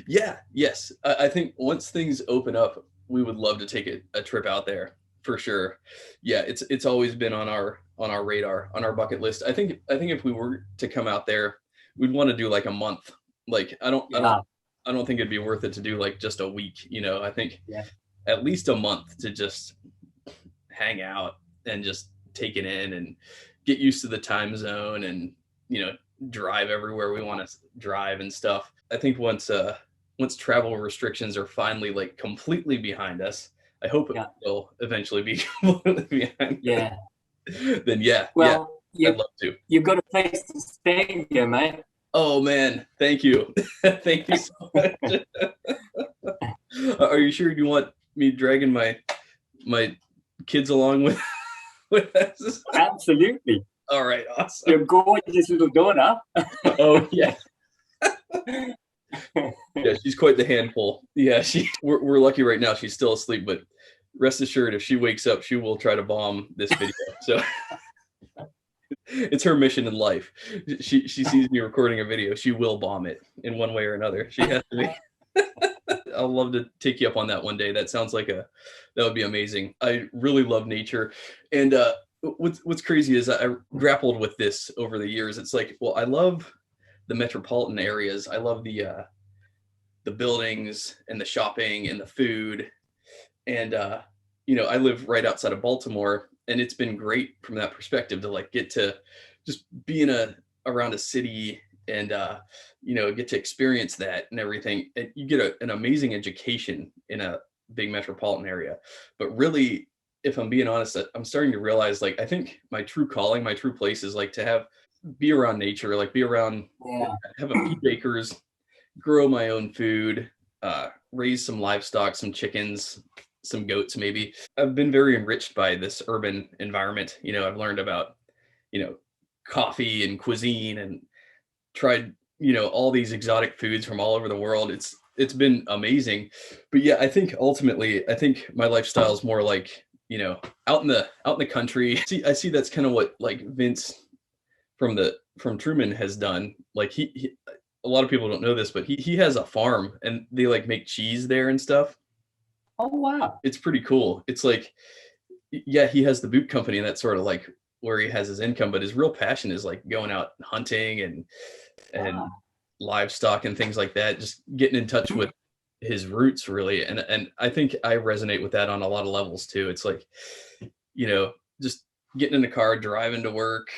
Yeah, yes. I think once things open up, we would love to take a trip out there for sure. Yeah, it's always been on our radar, on our bucket list. I think if we were to come out there, we'd want to do like a month. Like I don't think it'd be worth it to do like just a week, I think at least a month to just hang out and just take it in and get used to the time zone and drive everywhere we want to drive and stuff. I think once travel restrictions are finally like completely behind us, I hope it will eventually be completely behind us. Then well, I'd love to. You've got a place to stay here, mate. Oh man, thank you. Thank you so much. Are you sure you want me dragging my kids along with us? Absolutely. All right, awesome. Your gorgeous little daughter. Oh yeah. Yeah, she's quite the handful. Yeah, we're lucky right now she's still asleep, but rest assured if she wakes up, she will try to bomb this video. So it's her mission in life. She sees me recording a video, she will bomb it in one way or another. She has to be. I'll love to take you up on that one day. That sounds like that would be amazing. I really love nature. And what's crazy is I grappled with this over the years. It's like, well, I love the metropolitan areas. I love the buildings and the shopping and the food. And I live right outside of Baltimore, and it's been great from that perspective to like get to just be around a city and get to experience that and everything. And you get an amazing education in a big metropolitan area. But really, if I'm being honest, I'm starting to realize, like, I think my true calling, my true place is like to be around nature, like be around, have a few acres, grow my own food, raise some livestock, some chickens, some goats maybe. I've been very enriched by this urban environment. I've learned about, coffee and cuisine, and tried, all these exotic foods from all over the world. It's been amazing. But yeah, I think ultimately, my lifestyle is more like, out in the country. I see that's kind of what like Vince from Truman has done. Like he a lot of people don't know this, but he has a farm and they like make cheese there and stuff. Oh, wow. It's pretty cool. It's like, yeah, he has the boot company and that's sort of like where he has his income, but his real passion is like going out hunting and livestock and things like that, just getting in touch with his roots really. And I think I resonate with that on a lot of levels too. It's like, just getting in the car, driving to work,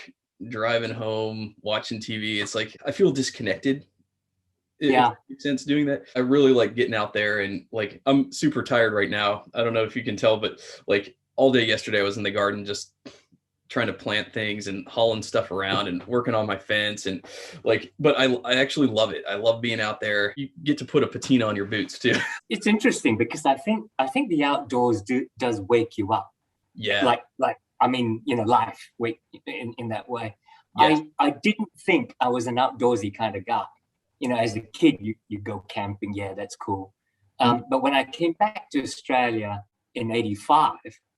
driving home, watching TV. It's like, I feel disconnected. It makes sense doing that. I really like getting out there, and like, I'm super tired right now. I don't know if you can tell, but like all day yesterday I was in the garden just trying to plant things and hauling stuff around and working on my fence, and like, but I actually love it. I love being out there. You get to put a patina on your boots too. It's interesting because I think the outdoors does wake you up. Yeah. Like I mean, life in that way. Yes. I didn't think I was an outdoorsy kind of guy. As a kid, you go camping. Yeah, that's cool. But when I came back to Australia in '85,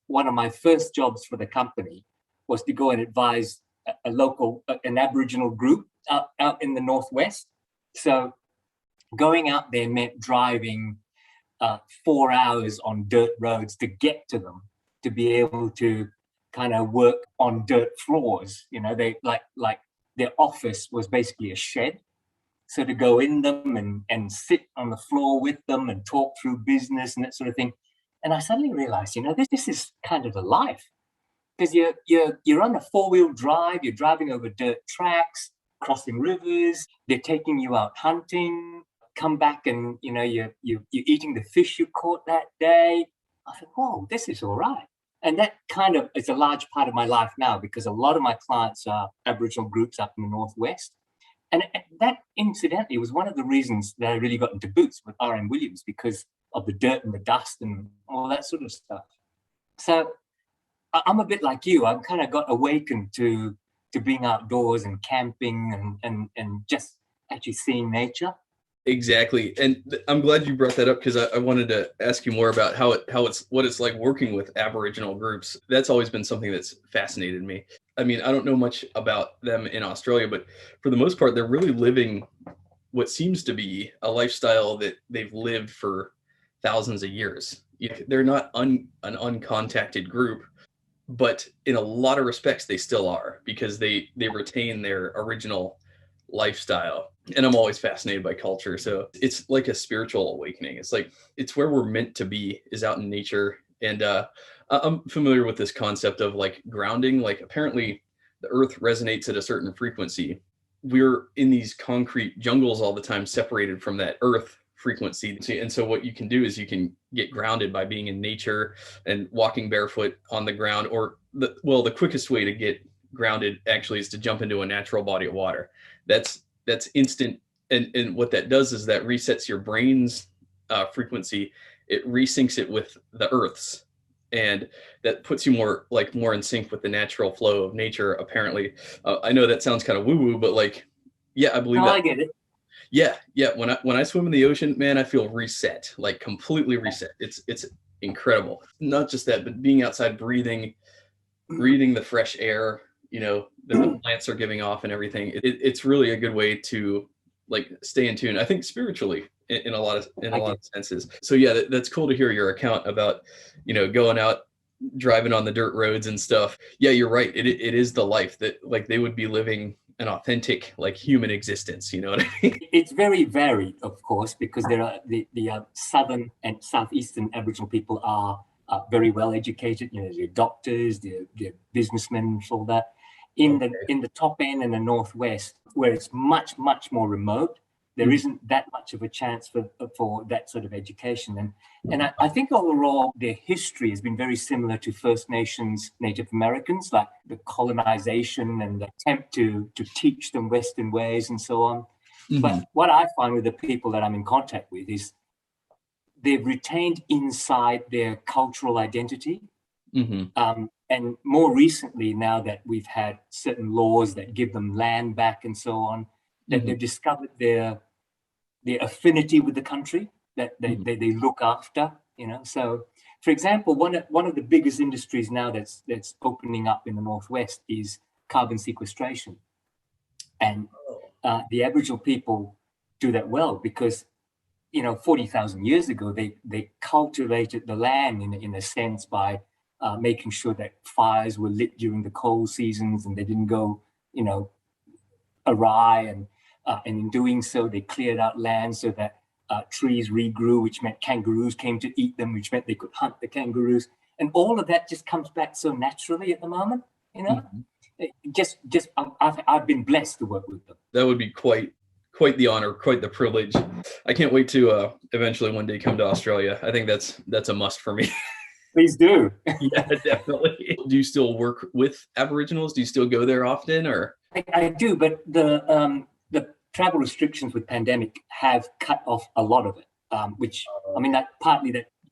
one of my first jobs for the company was to go and advise an Aboriginal group out in the Northwest. So going out there meant driving 4 hours on dirt roads to get to them, to be able to kind of work on dirt floors. They like their office was basically a shed. So to go in them and sit on the floor with them and talk through business and that sort of thing. And I suddenly realized, this is kind of the life. Because you're on a 4-wheel drive, you're driving over dirt tracks, crossing rivers, they're taking you out hunting, come back and you're eating the fish you caught that day. I thought, whoa, this is all right. And that kind of is a large part of my life now, because a lot of my clients are Aboriginal groups up in the Northwest. And that, incidentally, was one of the reasons that I really got into boots with R.M. Williams, because of the dirt and the dust and all that sort of stuff. So I'm a bit like you. I've kind of got awakened to being outdoors and camping and just actually seeing nature. Exactly. And I'm glad you brought that up, because I wanted to ask you more about what it's like working with Aboriginal groups. That's always been something that's fascinated me. I mean, I don't know much about them in Australia, but for the most part, they're really living what seems to be a lifestyle that they've lived for thousands of years. They're not an uncontacted group, but in a lot of respects, they still are, because they retain their original lifestyle. And I'm always fascinated by culture. So it's like a spiritual awakening. It's like, it's where we're meant to be, is out in nature. And I'm familiar with this concept of like grounding. Like, apparently the earth resonates at a certain frequency. We're in these concrete jungles all the time, separated from that earth frequency. And so what you can do is you can get grounded by being in nature and walking barefoot on the ground. Or the quickest way to get grounded actually is to jump into a natural body of water. That's instant. And what that does is that resets your brain's frequency. It resyncs it with the earth's, and that puts you more in sync with the natural flow of nature, apparently. I know that sounds kind of woo woo, but like, yeah, I believe that. I get it. Yeah. When I swim in the ocean, man, I feel reset, like completely reset. It's incredible. Not just that, but being outside, breathing the fresh air, that the plants are giving off and everything. It's really a good way to like stay in tune, I think, spiritually in a lot of senses. So yeah, that's cool to hear your account about, going out, driving on the dirt roads and stuff. Yeah, you're right. It is the life that like they would be living an authentic like human existence. You know what I mean? It's very varied, of course, because there are the southern and southeastern Aboriginal people are very well educated. You know, they're doctors, they're businessmen, all that. In the top end in the Northwest, where it's much more remote, there isn't that much of a chance for that sort of education. And I think overall their history has been very similar to First Nations Native Americans, like the colonization and the attempt to teach them Western ways and so on. But what I find with the people that I'm in contact with is they've retained inside their cultural identity. And more recently, now that we've had certain laws that give them land back and so on, that they've discovered their affinity with the country that they look after, you know. So, for example, one of the biggest industries now that's opening up in the Northwest is carbon sequestration. And the Aboriginal people do that well because, you know, 40,000 years ago, they cultivated the land in a sense by making sure that fires were lit during the cold seasons and they didn't go, you know, awry. And in doing so, they cleared out land so that trees regrew, which meant kangaroos came to eat them, which meant they could hunt the kangaroos. And all of that just comes back so naturally at the moment, you know. I've been blessed to work with them. That would be quite the honor, quite the privilege. I can't wait to eventually one day come to Australia. I think that's a must for me. Please do. Yeah, definitely. Do you still work with Aboriginals? Do you still go there often, or? I do, but the travel restrictions with pandemic have cut off a lot of it. Which I mean, that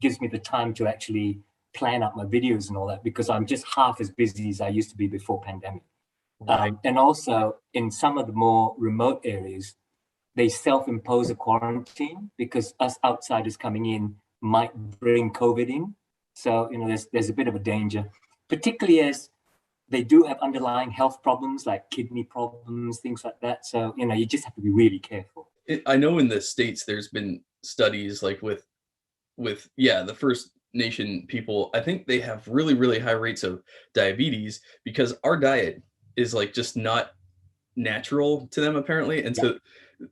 gives me the time to actually plan out my videos and all that, because I'm just half as busy as I used to be before pandemic. Right. And also in some of the more remote areas, they self-impose a quarantine because us outsiders coming in might bring COVID in. So, you know, there's a bit of a danger, particularly as they do have underlying health problems like kidney problems, things like that. So, you know, you just have to be really careful. I know in the States, there's been studies like with the First Nation people. I think they have really, really high rates of diabetes because our diet is like just not natural to them apparently. And so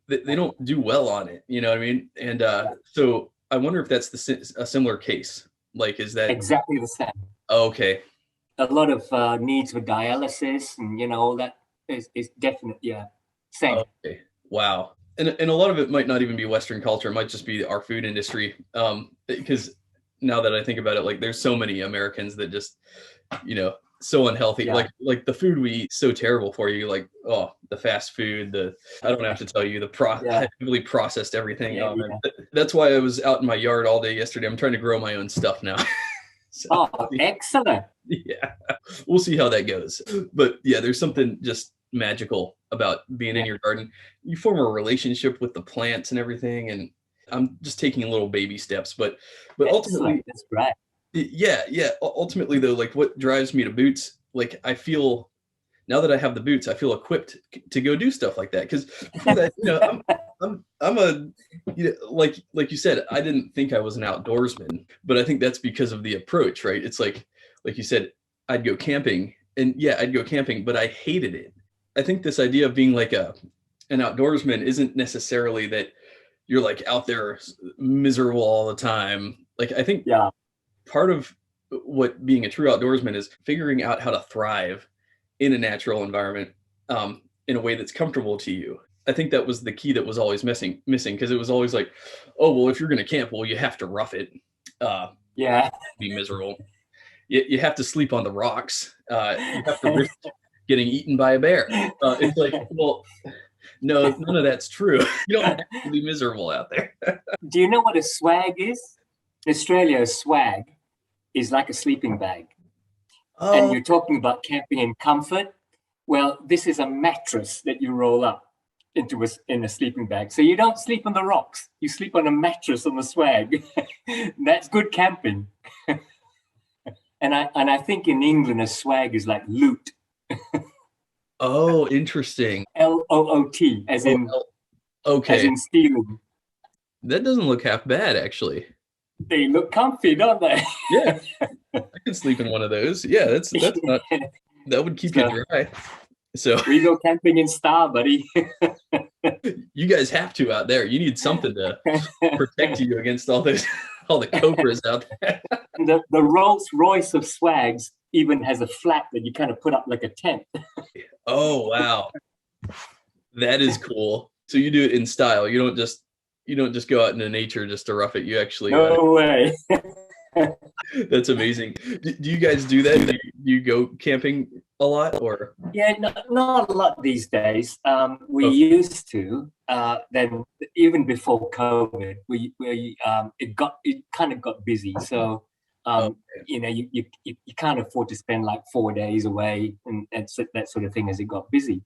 they don't do well on it, you know what I mean? And so I wonder if that's a similar case. Like, is that exactly the same? Oh, okay. A lot of needs for dialysis and, you know, all that is definitely, same. Okay. Wow. And a lot of it might not even be Western culture. It might just be our food industry. Because now that I think about it, like there's so many Americans that just, you know, so unhealthy. Yeah. Like the food we eat so terrible for you. Like, oh, the fast food, I don't have to tell you, heavily processed everything. Yeah, That's why I was out in my yard all day yesterday. I'm trying to grow my own stuff now. So, excellent. Yeah, we'll see how that goes. But yeah, there's something just magical about being in your garden. You form a relationship with the plants and everything. And I'm just taking little baby steps, but ultimately, that's right. Yeah. Ultimately, though, like what drives me to boots, like I feel now that I have the boots, I feel equipped to go do stuff like that. Because before that, you know, I'm a, you know, like you said, I didn't think I was an outdoorsman, but I think that's because of the approach, right? It's like you said, I'd go camping, and I'd go camping, but I hated it. I think this idea of being like an outdoorsman isn't necessarily that you're like out there miserable all the time. Like I think part of what being a true outdoorsman is figuring out how to thrive in a natural environment in a way that's comfortable to you. I think that was the key that was always missing because it was always like, oh, well, if you're going to camp, well, you have to rough it. Be miserable. You have to sleep on the rocks. You have to risk getting eaten by a bear. It's like, well, no, none of that's true. You don't have to be miserable out there. Do you know what a swag is? In Australia, a swag is like a sleeping bag. Oh. And you're talking about camping in comfort. Well, this is a mattress that you roll up in a sleeping bag. So you don't sleep on the rocks. You sleep on a mattress on the swag. That's good camping. And I think in England, a swag is like loot. Oh, interesting. LOOT, as in stealing. That doesn't look half bad, actually. They look comfy, don't they? Yeah, I could sleep in one of those. Yeah, that's not. That would keep you dry. So we go camping in Star, buddy. You guys have to out there. You need something to protect you against all the cobras out there. And the Rolls Royce of swags even has a flap that you kind of put up like a tent. Oh, wow. That is cool. So you do it in style. You don't just go out into nature just to rough it. You actually No way. That's amazing. Do you guys do that? Do you go camping a lot, or? Yeah, not a lot these days. We used to. Then even before COVID, it kind of got busy. So you know, you can't afford to spend like 4 days away and that sort of thing as it got busy.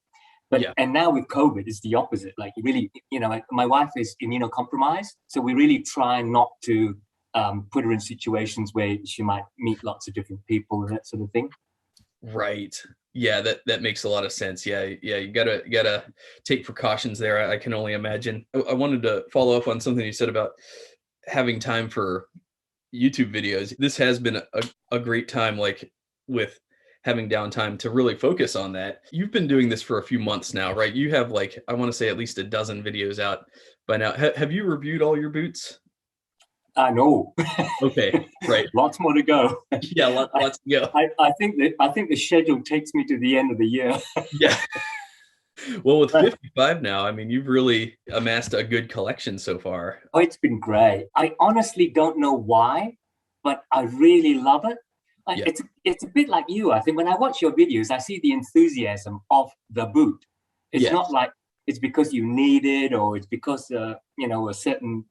But and now with COVID, it's the opposite. Like really, you know, my wife is immunocompromised, so we really try not to put her in situations where she might meet lots of different people and that sort of thing. Right. Yeah, that makes a lot of sense. Yeah, you gotta take precautions there. I can only imagine. I wanted to follow up on something you said about having time for YouTube videos. This has been a great time, like with having downtime to really focus on that. You've been doing this for a few months now, right? You have like, I want to say at least a dozen videos out by now. Have you reviewed all your boots? I know. Okay, right. Lots more to go. Yeah, lots to go. I think the schedule takes me to the end of the year. Yeah. Well, with 55 now, I mean, you've really amassed a good collection so far. Oh, it's been great. I honestly don't know why, but I really love it. Like, it's a bit like you. I think when I watch your videos, I see the enthusiasm of the boot. It's not like it's because you need it or it's because you know, a certain,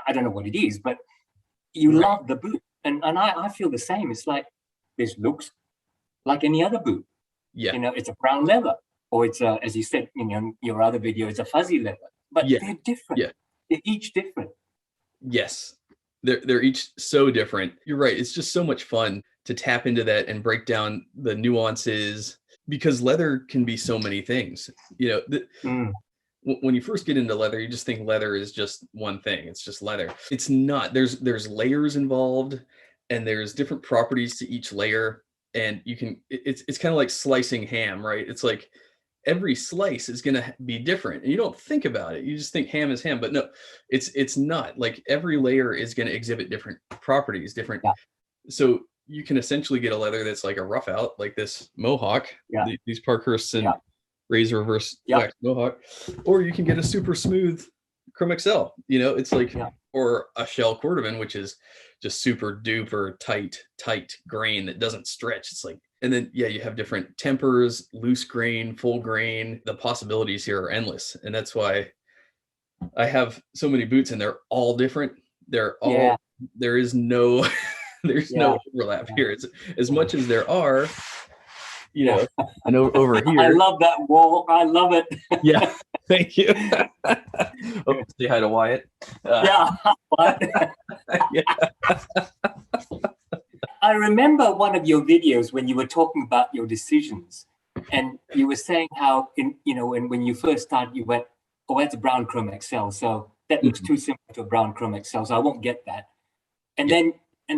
I don't know what it is, but you love the boot. And I feel the same. It's like, this looks like any other boot. Yeah. You know, it's a brown leather, or it's a, as you said, you know, in your other video, it's a fuzzy leather. But they're different. Yeah. They're each different. Yes. They're each so different. You're right. It's just so much fun to tap into that and break down the nuances, because leather can be so many things. You know, when you first get into leather, you just think leather is just one thing. It's just leather. It's not. There's layers involved, and there's different properties to each layer. And you can, it's kind of like slicing ham, right? It's like every slice is going to be different, and you don't think about it. You just think ham is ham, but no, it's not. Like every layer is going to exhibit different properties, different. Yeah. So you can essentially get a leather that's like a rough out, like this Mohawk, these Parkhursts and razor reverse wax Mohawk, or you can get a super smooth Chrome XL. You know, it's like, or a shell cordovan, which is just super duper tight grain that doesn't stretch. It's like, and then you have different tempers, loose grain, full grain. The possibilities here are endless, and that's why I have so mmany boots, and they're all different. They're all there is no there's no overlap here. It's as much as there are. You know, I know over here. I love that wall. I love it. Yeah, thank you. Oh, say hi to Wyatt. I remember one of your videos when you were talking about your decisions, and you were saying how, when you first started, you went, "Oh, that's a brown Chrome XL, so that looks too similar to a brown Chrome XL, so I won't get that." And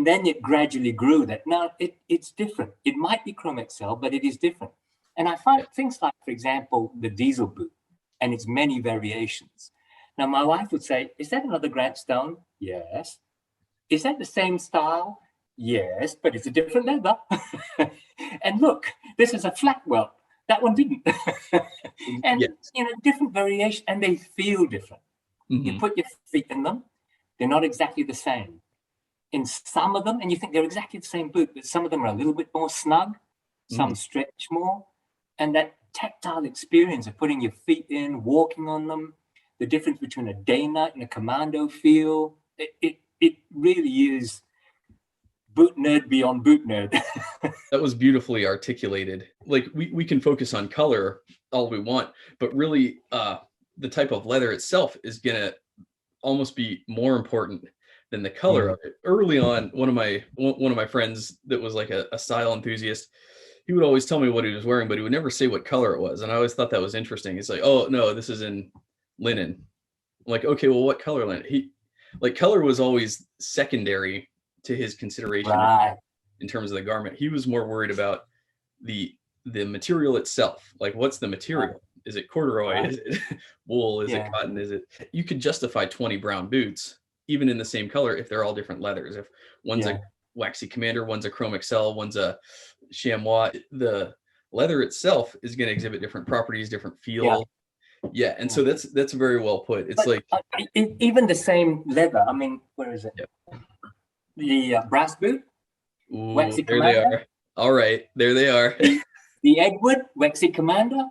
then it gradually grew that no, it's different. It might be Chrome XL, but it is different. And I find things like, for example, the diesel boot and its many variations. Now, my wife would say, "Is that another Grant Stone?" Yes. "Is that the same style?" Yes, but it's a different leather. And look, this is a flat welt. That one didn't. And, different variation, and they feel different. You put your feet in them, they're not exactly the same. In some of them, and you think they're exactly the same boot, but some of them are a little bit more snug, some stretch more. And that tactile experience of putting your feet in, walking on them, the difference between a day nut and a commando feel, it really is boot nerd beyond boot nerd. That was beautifully articulated. Like we can focus on color all we want, but really the type of leather itself is gonna almost be more important than the color of it. Early on, one of my friends that was like a style enthusiast, he would always tell me what he was wearing, but he would never say what color it was. And I always thought that was interesting. He's like, "Oh no, this is in linen." I'm like, "Okay, well, what color linen?" Color was always secondary to his consideration in terms of the garment. He was more worried about the material itself. Like, what's the material? Is it corduroy? Is it wool? Is it cotton? Is it? You could justify 20 brown boots even in the same color if they're all different leathers. If one's waxy commander, one's a chrome excel, one's a chamois. The leather itself is going to exhibit different properties, different feel. Yeah, and so that's very well put. It's but, even the same leather. I mean, where is it? Yeah. The brass boot, Ooh, waxy there commander. They are. All right, there they are. The Edward waxy commander,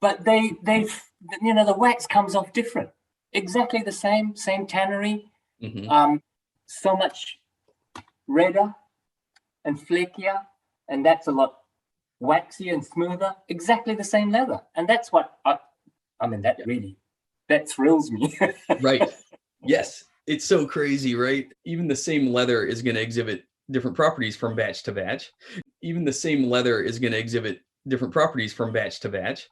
but they've the wax comes off different. Exactly the same tannery. So much redder and flakier, and that's a lot waxier and smoother. Exactly the same leather, and that's what that thrills me. Right. Yes, it's so crazy, right? Even the same leather is going to exhibit different properties from batch to batch. Even the same leather is going to exhibit different properties from batch to batch,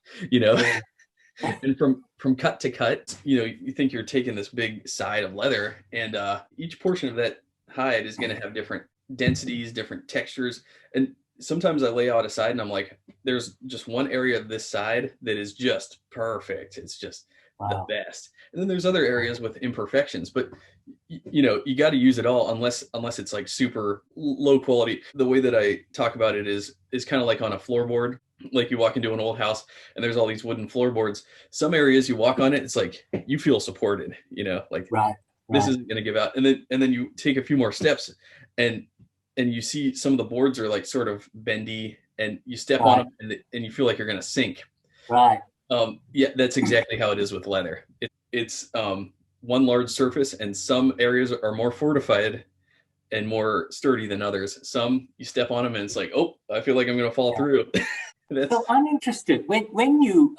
and from cut to cut. You think you're taking this big side of leather, and each portion of that hide is going to have different densities, different textures. And sometimes I lay out a side and I'm like, there's just one area of this side that is just perfect. It's just the best. And then there's other areas with imperfections, but you got to use it all unless it's like super low quality. The way that I talk about it is kind of like on a floorboard. Like you walk into an old house and there's all these wooden floorboards. Some areas you walk on it, it's like you feel supported, like this isn't going to give out. And then you take a few more steps and you see some of the boards are like sort of bendy, and you step on them and you feel like you're going to sink. Right. Yeah, that's exactly how it is with leather. It's one large surface, and some areas are more fortified and more sturdy than others. Some you step on them and it's like, oh, I feel like I'm going to fall through. So I'm interested when you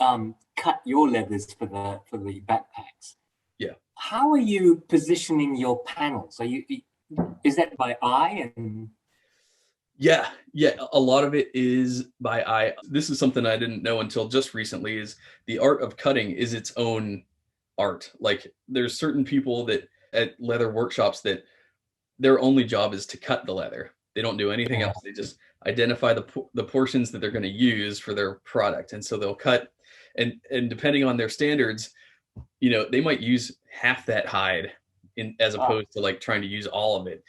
cut your leathers for the backpacks. Yeah. How are you positioning your panels? Is that by eye? And yeah, a lot of it is by eye. This is something I didn't know until just recently, is the art of cutting is its own art. Like there's certain people that at leather workshops that their only job is to cut the leather. They don't do anything else. They just identify the portions that they're going to use for their product. And so they'll cut, and depending on their standards, they might use half that hide as opposed to like trying to use all of it,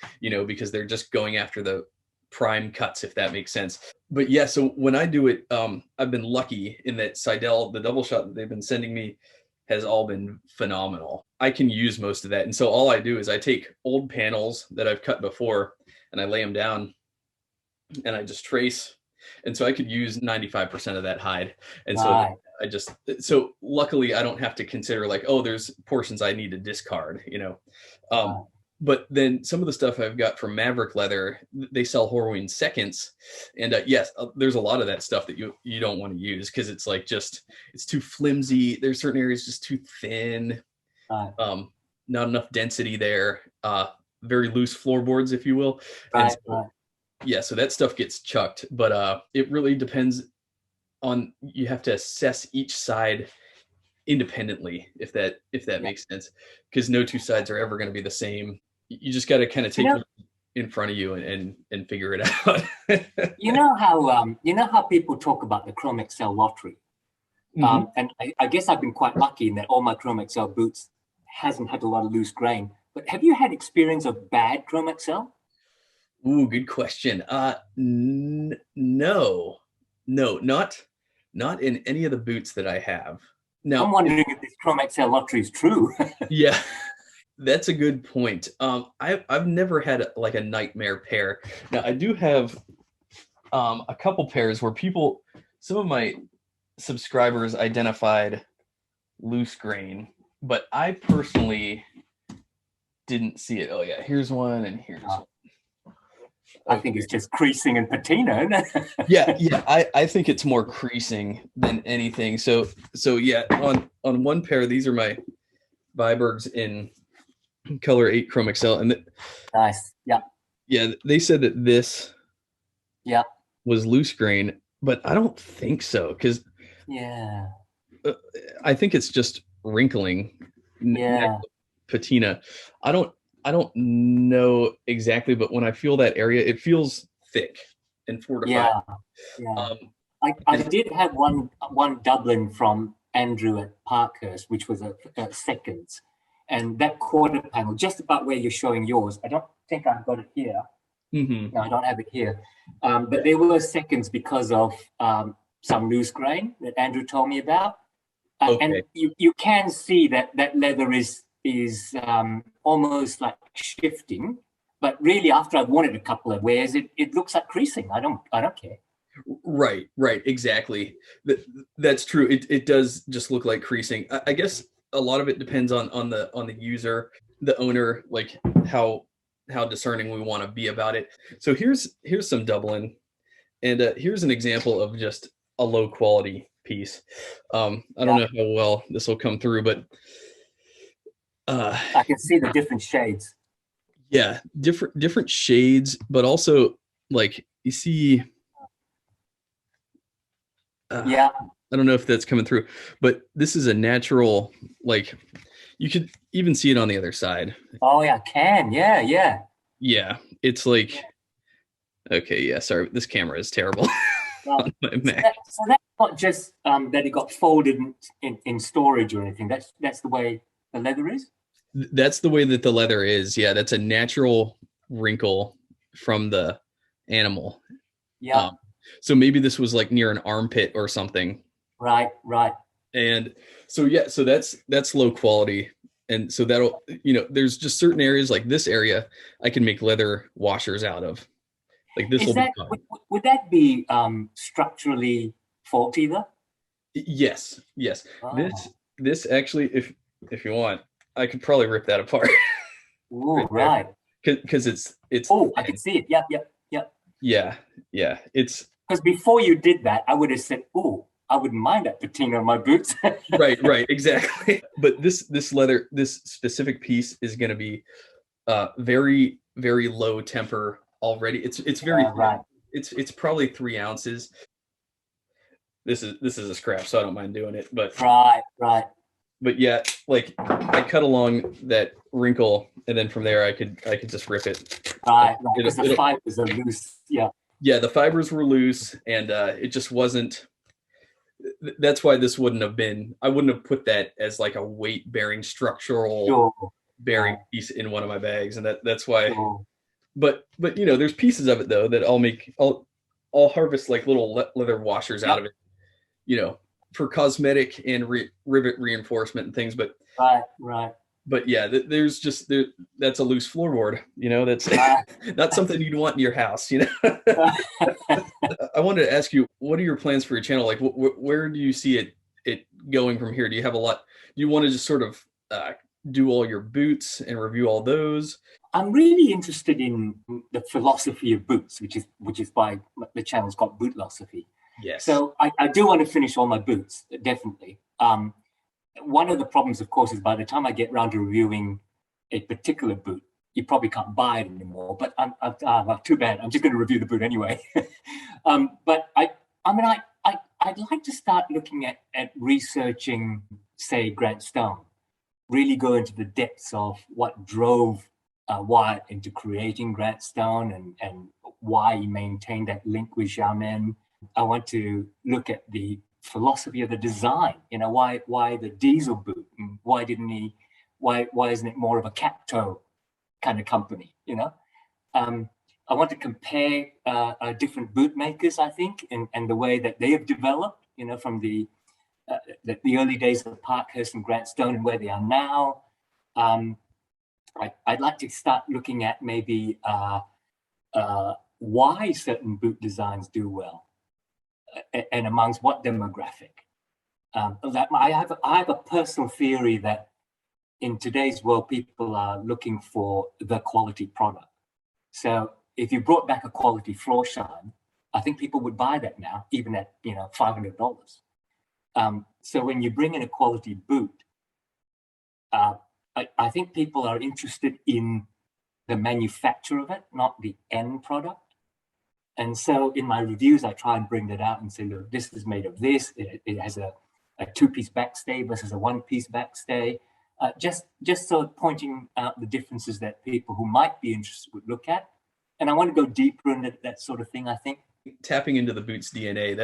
because they're just going after the prime cuts, if that makes sense. But yeah, so when I do it, I've been lucky in that Seidel, the double shot that they've been sending me, has all been phenomenal. I can use most of that. And so all I do is I take old panels that I've cut before and I lay them down and I just trace. And so I could use 95% of that hide. And so luckily I don't have to consider like, oh, there's portions I need to discard, But then some of the stuff I've got from Maverick Leather, they sell Horween seconds. And yes, there's a lot of that stuff that you don't want to use because it's like it's too flimsy. There's certain areas just too thin, not enough density there, very loose floorboards, if you will. Yeah, so that stuff gets chucked. But it really depends on, you have to assess each side independently, if that makes sense, because no two sides are ever going to be the same. You just got to kind of take them in front of you and figure it out. you know how people talk about the Chrome XL lottery, and I guess I've been quite lucky in that all my Chrome XL boots hasn't had a lot of loose grain. But have you had experience of bad Chrome XL? Ooh, good question. No, not in any of the boots that I have. Now, I'm wondering if this Chrome XL lottery is true. Yeah, that's a good point. I've never had like a nightmare pair. Now I do have a couple pairs where some of my subscribers identified loose grain, but I personally didn't see it. Oh yeah, here's one and here's one. I think it's just creasing and patina. yeah, I think it's more creasing than anything. So yeah, on one pair, these are my Vibergs in color 8 Chrome XL, and nice. Yeah, they said that this was loose grain, but I don't think so, because I think it's just wrinkling, patina. I don't know exactly, but when I feel that area, it feels thick and fortified. I did have one Dublin from Andrew at Parkhurst, which was a seconds, and that quarter panel, just about where you're showing yours. I don't think I've got it here. Hmm. No, I don't have it here. But there were seconds because of some loose grain that Andrew told me about. And Okay. you can see that leather is almost like shifting. But really, after I've worn it a couple of wears, it looks like creasing. I don't care. Right, right, exactly. That's true. It does just look like creasing. I guess a lot of it depends on the user, the owner, like how discerning we want to be about it. So here's some Dublin, and here's an example of just a low quality piece. I don't Yeah, know how well this will come through, but uh, I can see the different shades. yeah, different shades, but also like you see. Uh, Yeah. I don't know if that's coming through, but this is a natural, like you could even see it on the other side. Oh yeah, can. Yeah, yeah. Yeah, it's like, okay, yeah, sorry, this camera is terrible Well, on my so, Mac. so that's not just that it got folded in storage or anything. That's the way the leather is. That's the way that the leather is. Yeah, that's a natural wrinkle from the animal. Yeah. Um, so maybe this was like near an armpit or something. Right. Right. And so yeah, so that's low quality. And so that'll, there's just certain areas like this area I can make leather washers out of. Like this Is will be that fine. would that be structurally faulty though? Yes, yes. This Oh, this actually, if you want, I could probably rip that apart ooh, right there right. because it's Oh, I can thin. see it. Yep, yep, yep. Yeah, yeah. It's Because before you did that, I would have said, "Oh, I wouldn't mind that patina on my boots." right, right, exactly. But this leather, this specific piece is going to be very very low temper already. It's very Right, thin. It's probably 3 ounces. This is a scratch, so I don't mind doing it. right, right, But yeah, like I cut along that wrinkle, and then from there I could just rip it. right, right. It'll, Because the it'll fibers are loose. Yeah, yeah, the fibers were loose, and it just wasn't. That's why this wouldn't have been. I wouldn't have put that as like a weight bearing structural sure. bearing Right, piece in one of my bags, and that's why. sure. But there's pieces of it though that I'll harvest like little leather washers out Yep. of it, you know, for cosmetic and rivet reinforcement and things. Right, right, But yeah, there's just that's a loose floorboard, that's right. not something you'd want in your house, I wanted to ask you, what are your plans for your channel? Like, where do you see it going from here? Do you have a lot? Do you want to just sort of do all your boots and review all those? I'm really interested in the philosophy of boots, which is why the channel's called Bootlosophy. Yes. So I do want to finish all my boots, definitely. One of the problems, of course, is by the time I get around to reviewing a particular boot, you probably can't buy it anymore. But well, too bad. I'm just going to review the boot anyway. But I'd like to start looking at researching, say, Grant Stone. Really go into the depths of what drove Wyatt into creating Grant Stone and why he maintained that link with Xiamen. I want to look at the philosophy of the design. Why the diesel boot, and why isn't it more of a cap toe kind of company? I want to compare different boot makers, I think, and the way that they have developed. From the early days of Parkhurst and Grant Stone and where they are now. I'd like to start looking at maybe why certain boot designs do well, and amongst what demographic. I have a personal theory that in today's world, people are looking for the quality product. So if you brought back a quality floor shine, I think people would buy that now, even at $500. So when you bring in a quality boot, I think people are interested in the manufacture of it, not the end product. And so in my reviews, I try and bring that out and say, look, this is made of this. It has a two-piece backstay versus a one-piece backstay. Just sort of pointing out the differences that people who might be interested would look at. And I want to go deeper into that sort of thing, I think. Tapping into the boots DNA,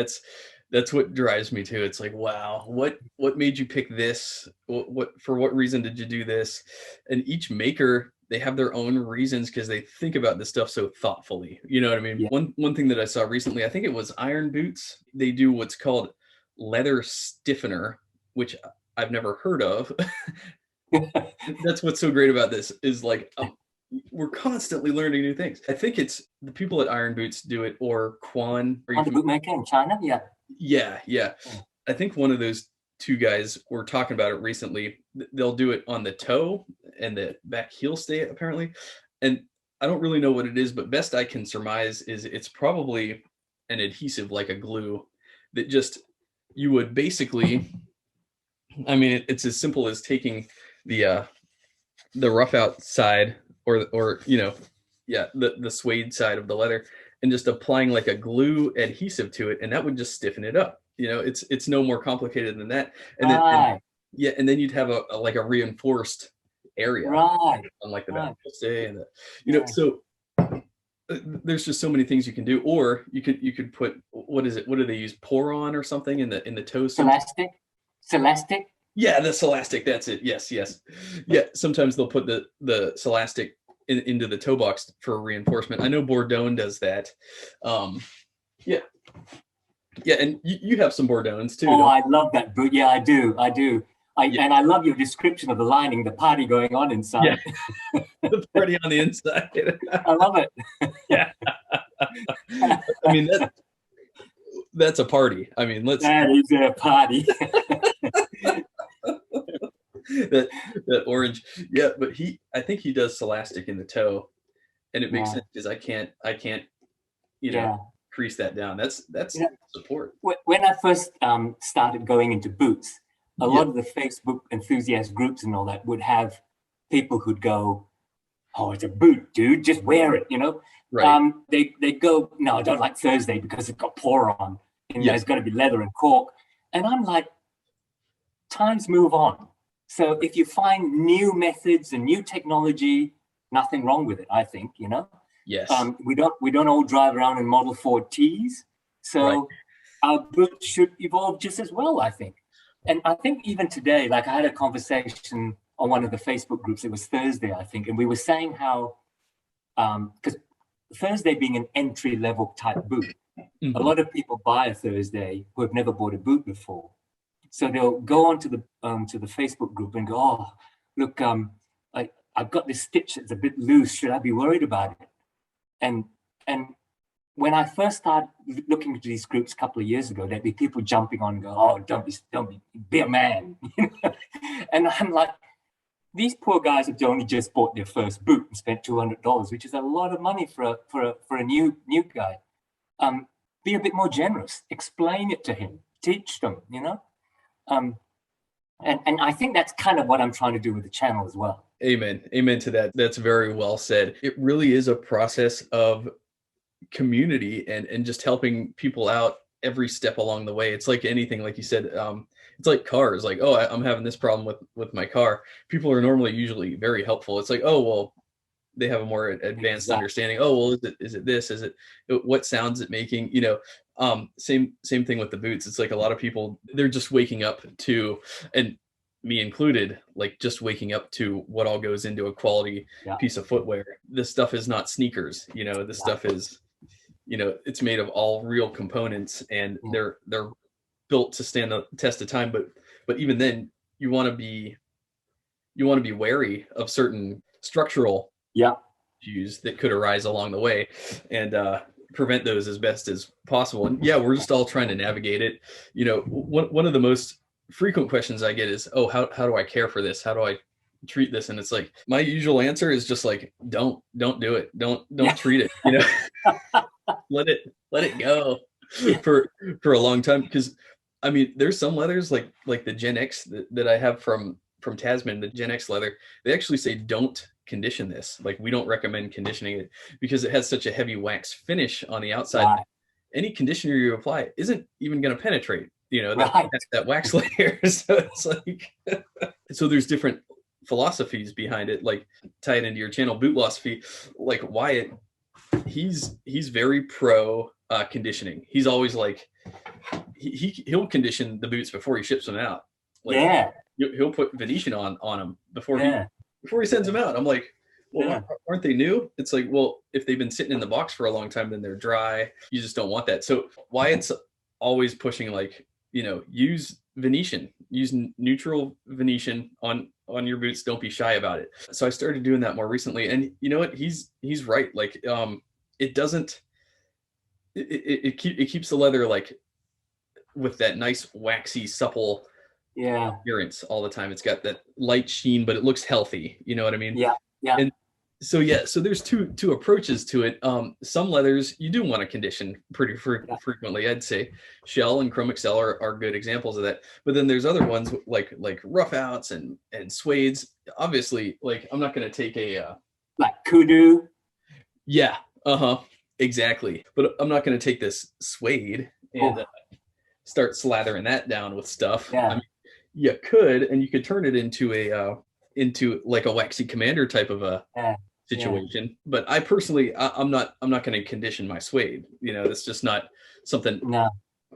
that's what drives me too. It's like, wow, what made you pick this? What for what reason did you do this? And each maker they have their own reasons because they think about this stuff so thoughtfully. You know what I mean? Yeah. One thing that I saw recently, I think it was Iron Boots. They do what's called leather stiffener, which I've never heard of. That's what's so great about this is like we're constantly learning new things. I think it's the people at Iron Boots do it, or Quan. On the bootmaker in China, yeah. Yeah. I think one of those two guys were talking about it recently. They'll do it on the toe and the back heel stay, apparently. And I don't really know what it is, but best I can surmise is it's probably an adhesive, like a glue, that just, you would basically, I mean, it's as simple as taking the rough out side or you know, yeah, the suede side of the leather, and just applying like a glue adhesive to it, and that would just stiffen it up. You know, it's no more complicated than that. And then and then you'd have a like a reinforced area, right, on like the back stay and the, you know, so there's just so many things you can do. Or you could put, what is it? What do they use? Poron or something in the toes? Celastic. Yeah, the Celastic. That's it. Yes. Yeah. Sometimes they'll put the Celastic into the toe box for reinforcement. I know Bordon does that. Yeah, and you have some Bordons too. Oh, I love that boot. Yeah, I do. And I love your description of the lining, the party going on inside. Yeah. The party on the inside. I love it. Yeah. I mean, that's a party. I mean, that is a party. that orange. Yeah, but I think he does Celastic in the toe, and it makes sense because I can't, you know, crease that down. That's support. When I first started going into boots, a lot of the Facebook enthusiast groups and all that would have people who'd go, "Oh, it's a boot, dude. Just wear it," you know. Right. They go, "No, I don't like Thursday because it's got Poron, and there's got to be leather and cork." And I'm like, times move on. So if you find new methods and new technology, nothing wrong with it, I think, you know. Yes. We don't all drive around in Model 4 Ts, so our boots should evolve just as well, I think. And I think even today, like I had a conversation on one of the Facebook groups, it was Thursday, I think, and we were saying how, because Thursday being an entry-level type boot, a lot of people buy a Thursday who have never bought a boot before. So they'll go onto the Facebook group and go, "Oh, look, I've got this stitch that's a bit loose. Should I be worried about it?" And when I first started looking into these groups a couple of years ago, there'd be people jumping on and go, "Oh, don't be a man." And I'm like, these poor guys have only just bought their first boot and spent $200, which is a lot of money for a new guy. Be a bit more generous. Explain it to him. Teach them, you know. And I think that's kind of what I'm trying to do with the channel as well. Amen to that. That's very well said. It really is a process of community and just helping people out every step along the way. It's like anything, like you said, it's like cars. Like, "Oh, I'm having this problem with my car." People are normally usually very helpful. It's like, "Oh, well," they have a more advanced understanding. "Oh, well, is it this? Is it what sounds it making?" You know, same thing with the boots. It's like a lot of people, they're just waking up to, and me included, like just waking up to what all goes into a quality piece of footwear. This stuff is not sneakers. You know, this stuff is, you know, it's made of all real components, and they're built to stand the test of time. But even then, you want to be wary of certain structural issues that could arise along the way, and prevent those as best as possible. And we're just all trying to navigate it. You know, one of the most frequent questions I get is, "Oh, how do I care for this? How do I treat this?" And it's like, my usual answer is just like, don't do it. Don't treat it, you know. let it go for a long time. Because I mean, there's some leathers like the Gen X that I have from Tasman, the Gen X leather. They actually say, "Don't condition this. Like, we don't recommend conditioning it because it has such a heavy wax finish on the outside. Any conditioner you apply isn't even going to penetrate, you know, that wax layer." So it's like, so there's different philosophies behind it, like tie it into your channel, Bootlosophy. Like Wyatt, he's very pro conditioning. He's always like, he'll condition the boots before he ships them out. Like, he'll put Venetian on them before he sends them out. I'm like, well, Yeah. aren't they new? It's like, well, if they've been sitting in the box for a long time, then they're dry. You just don't want that. So Wyatt's always pushing like, use Venetian, use neutral Venetian on your boots. Don't be shy about it. So I started doing that more recently, and you know what? He's right. Like, it doesn't. It keeps the leather like with that nice waxy supple appearance all the time. It's got that light sheen, but it looks healthy. You know what I mean? Yeah. And so so there's two approaches to it. Some leathers you do want to condition pretty frequently. I'd say Shell and Chrome Excel are good examples of that. But then there's other ones like rough outs and suedes. Obviously, like I'm not going to take a like kudu. Yeah. Exactly. But I'm not going to take this suede and start slathering that down with stuff. Yeah. I mean, you could, and you could turn it into like a waxy commander type of a situation. But I personally, I'm not going to condition my suede. That's just not something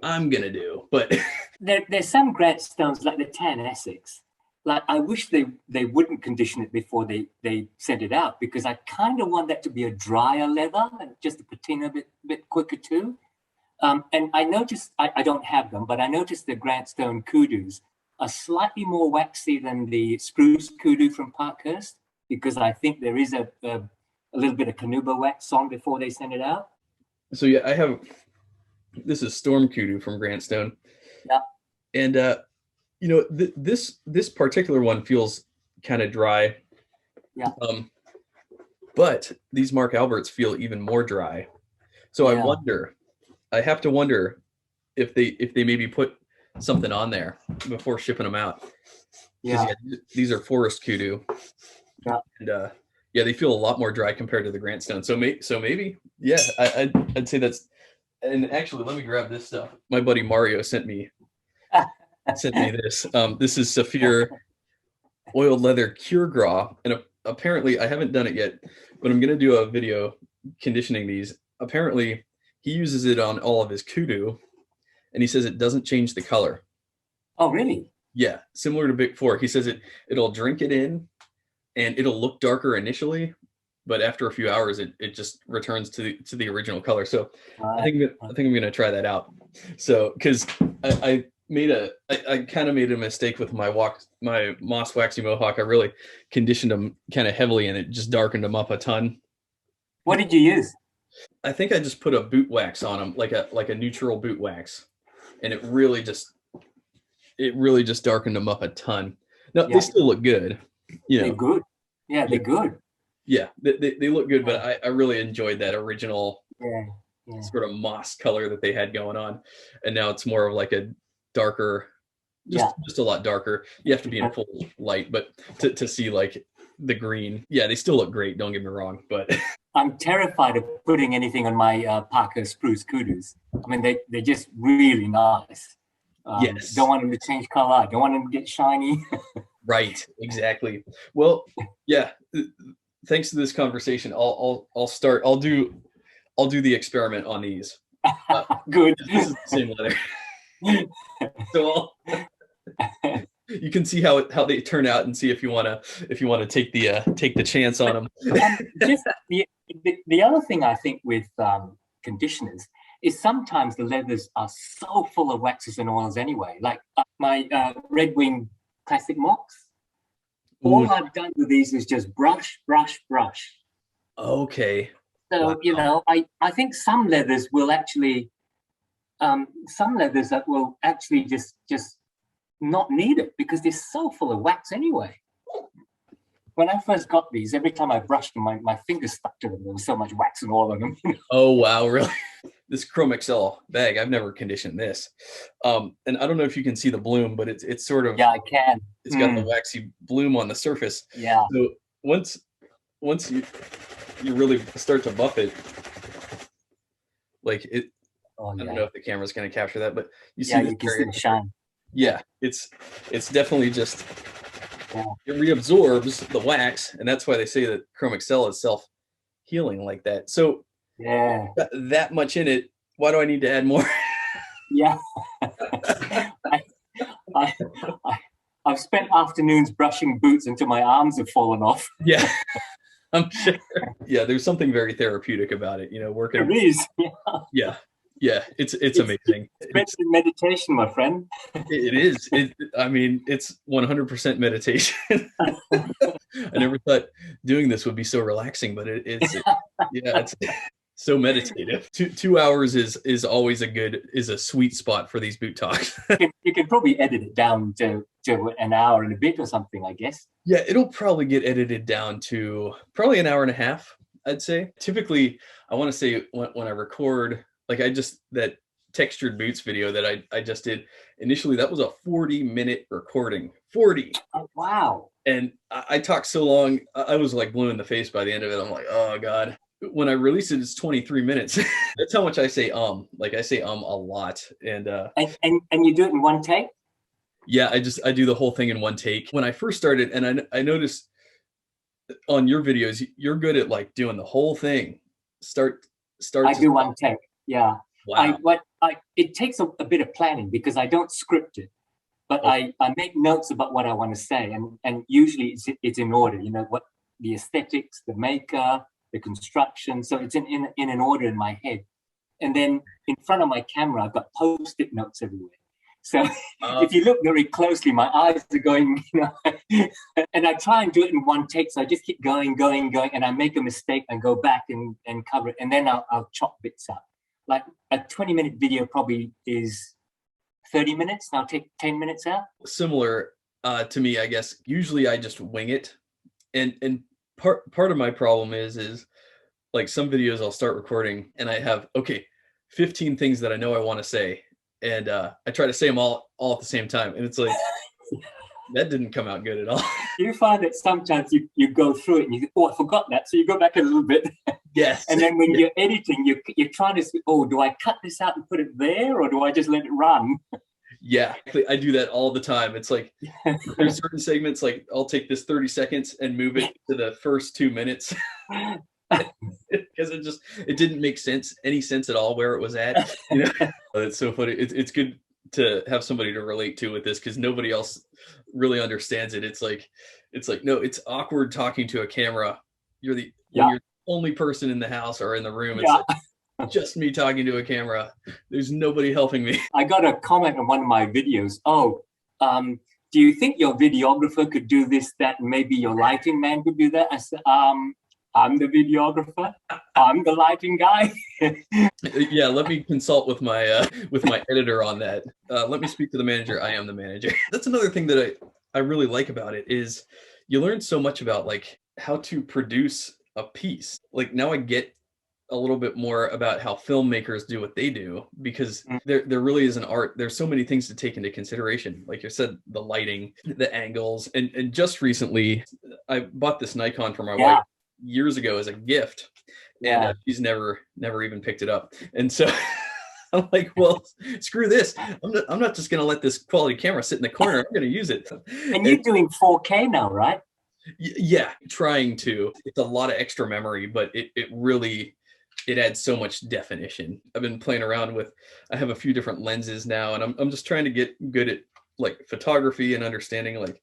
I'm going to do. But there's some great stones like the tan Essex. Like I wish they wouldn't condition it before they send it out, because I kind of want that to be a drier leather and just to patina a bit quicker too. And I noticed, I don't have them, but I noticed the Grantstone kudus are slightly more waxy than the spruce kudu from Parkhurst, because I think there is a little bit of Canuba wax on before they send it out. So this is Storm Kudu from Grantstone. Yeah. And this particular one feels kind of dry. Yeah. But these Mark Alberts feel even more dry. So I have to wonder if they maybe put something on there before shipping them out. Yeah. These are Forest Kudu. Yeah. And they feel a lot more dry compared to the Grantstone. So maybe, I'd say that's. And actually, let me grab this stuff. My buddy Mario sent me this. This is Saphir oiled leather Cure Gras, and apparently I haven't done it yet, but I'm gonna do a video conditioning these. Apparently, he uses it on all of his kudu, and he says it doesn't change the color. Oh, really? Yeah, similar to Big Four. He says it'll drink it in, and it'll look darker initially, but after a few hours, it just returns to the original color. So I think I'm gonna try that out. So because I kind of made a mistake with my Moss Waxy Mohawk. I really conditioned them kind of heavily, and it just darkened them up a ton. What did you use? I think I just put a boot wax on them, like a neutral boot wax, and it really just darkened them up a ton. No, they still look good. They're good. Yeah, they're good. Yeah, they look good, but I really enjoyed that original yeah. sort of moss color that they had going on, and now it's more of like a darker, just a lot darker. You have to be in full light, but to see like the green, they still look great. Don't get me wrong, but I'm terrified of putting anything on my Parker spruce kudus. I mean, they're just really nice. Yes. Don't want them to change color. Don't want them to get shiny. Right. Exactly. Well, yeah. Thanks to this conversation, I'll do the experiment on these. Good. This is the same leather. So you can see how they turn out and see if you want to take the chance on them. Just the other thing I think with conditioners is sometimes the leathers are so full of waxes and oils anyway. Like my Red Wing Classic Mocks. All I've done with these is just brush. Okay. So, wow. I think some leathers will actually, just not need it because they're so full of wax anyway. When I first got these, every time I brushed them, my fingers stuck to them. There was so much wax and oil on them. Oh, wow, really? This Chrome XL bag, I've never conditioned this. And I don't know if you can see the bloom, but it's sort of... Yeah, I can. It's got the waxy bloom on the surface. Yeah. So once you really start to buff it, like it... I don't know if the camera's going to capture that, but you see you can see the shine. Yeah, it's definitely just... It reabsorbs the wax, and that's why they say that Chrome XL is self-healing like that. So that much in it, why do I need to add more? Yeah. I've spent afternoons brushing boots until my arms have fallen off. Yeah. I'm sure. Yeah, there's something very therapeutic about it, you know, There working. is. Yeah, yeah, it's amazing. It's better than meditation, my friend. It is. I mean, it's 100% meditation. I never thought doing this would be so relaxing, but yeah, it's so meditative. 2 hours is always a sweet spot for these boot talks. You can probably edit it down to an hour and a bit or something, I guess. Yeah, it'll probably get edited down to probably an hour and a half, I'd say. Typically, I want to say when I record, like that textured boots video that I just did initially, that was a 40-minute recording. 40. Oh, wow. And I talked so long, I was like blue in the face by the end of it. I'm like, oh God. When I release it, it's 23 minutes. That's how much I say like I say a lot. And you do it in one take? Yeah, I do the whole thing in one take. When I first started, and I noticed on your videos, you're good at like doing the whole thing. Start. I do one take. Yeah. Wow. It takes a bit of planning because I don't script it, but I make notes about what I want to say, and usually it's in order. You know, what the aesthetics, the maker, the construction. So it's in an order in my head, and then in front of my camera, I've got post-it notes everywhere. So if you look very closely, my eyes are going, you know, and I try and do it in one take. So I just keep going, and I make a mistake and go back and cover it. And then I'll chop bits out. Like a 20-minute video probably is 30 minutes. And I'll take 10 minutes out. Similar to me, I guess. Usually I just wing it. And part of my problem is like some videos I'll start recording and I have, 15 things that I know I want to say. And I try to say them all at the same time. And it's like, that didn't come out good at all. You find that sometimes you go through it and you think, oh, I forgot that. So you go back a little bit. Yes. And then when you're editing, you're trying to say, oh, do I cut this out and put it there? Or do I just let it run? Yeah, I do that all the time. It's like, there's certain segments, like I'll take this 30 seconds and move it to the first 2 minutes. Because it didn't make any sense at all where it was at. You know, it's so funny. It's good to have somebody to relate to with this because nobody else really understands it. It's like no, it's awkward talking to a camera. When you're the only person in the house or in the room. It's like just me talking to a camera. There's nobody helping me. I got a comment on one of my videos. Do you think your videographer could do this, that, and maybe your lighting man could do that? I said, I'm the videographer. I'm the lighting guy. Yeah, let me consult with my editor on that. Let me speak to the manager. I am the manager. That's another thing that I really like about it is you learn so much about like how to produce a piece. Like now I get a little bit more about how filmmakers do what they do because there really is an art. There's so many things to take into consideration. Like you said, the lighting, the angles, and just recently I bought this Nikon for my wife years ago as a gift, and she's never even picked it up. And so I'm like, well, screw this. I'm not just gonna let this quality camera sit in the corner. I'm gonna use it. And you're doing 4K now, right? Yeah, trying to. It's a lot of extra memory, but it really adds so much definition. I've been playing around with. I have a few different lenses now, and I'm just trying to get good at like photography and understanding like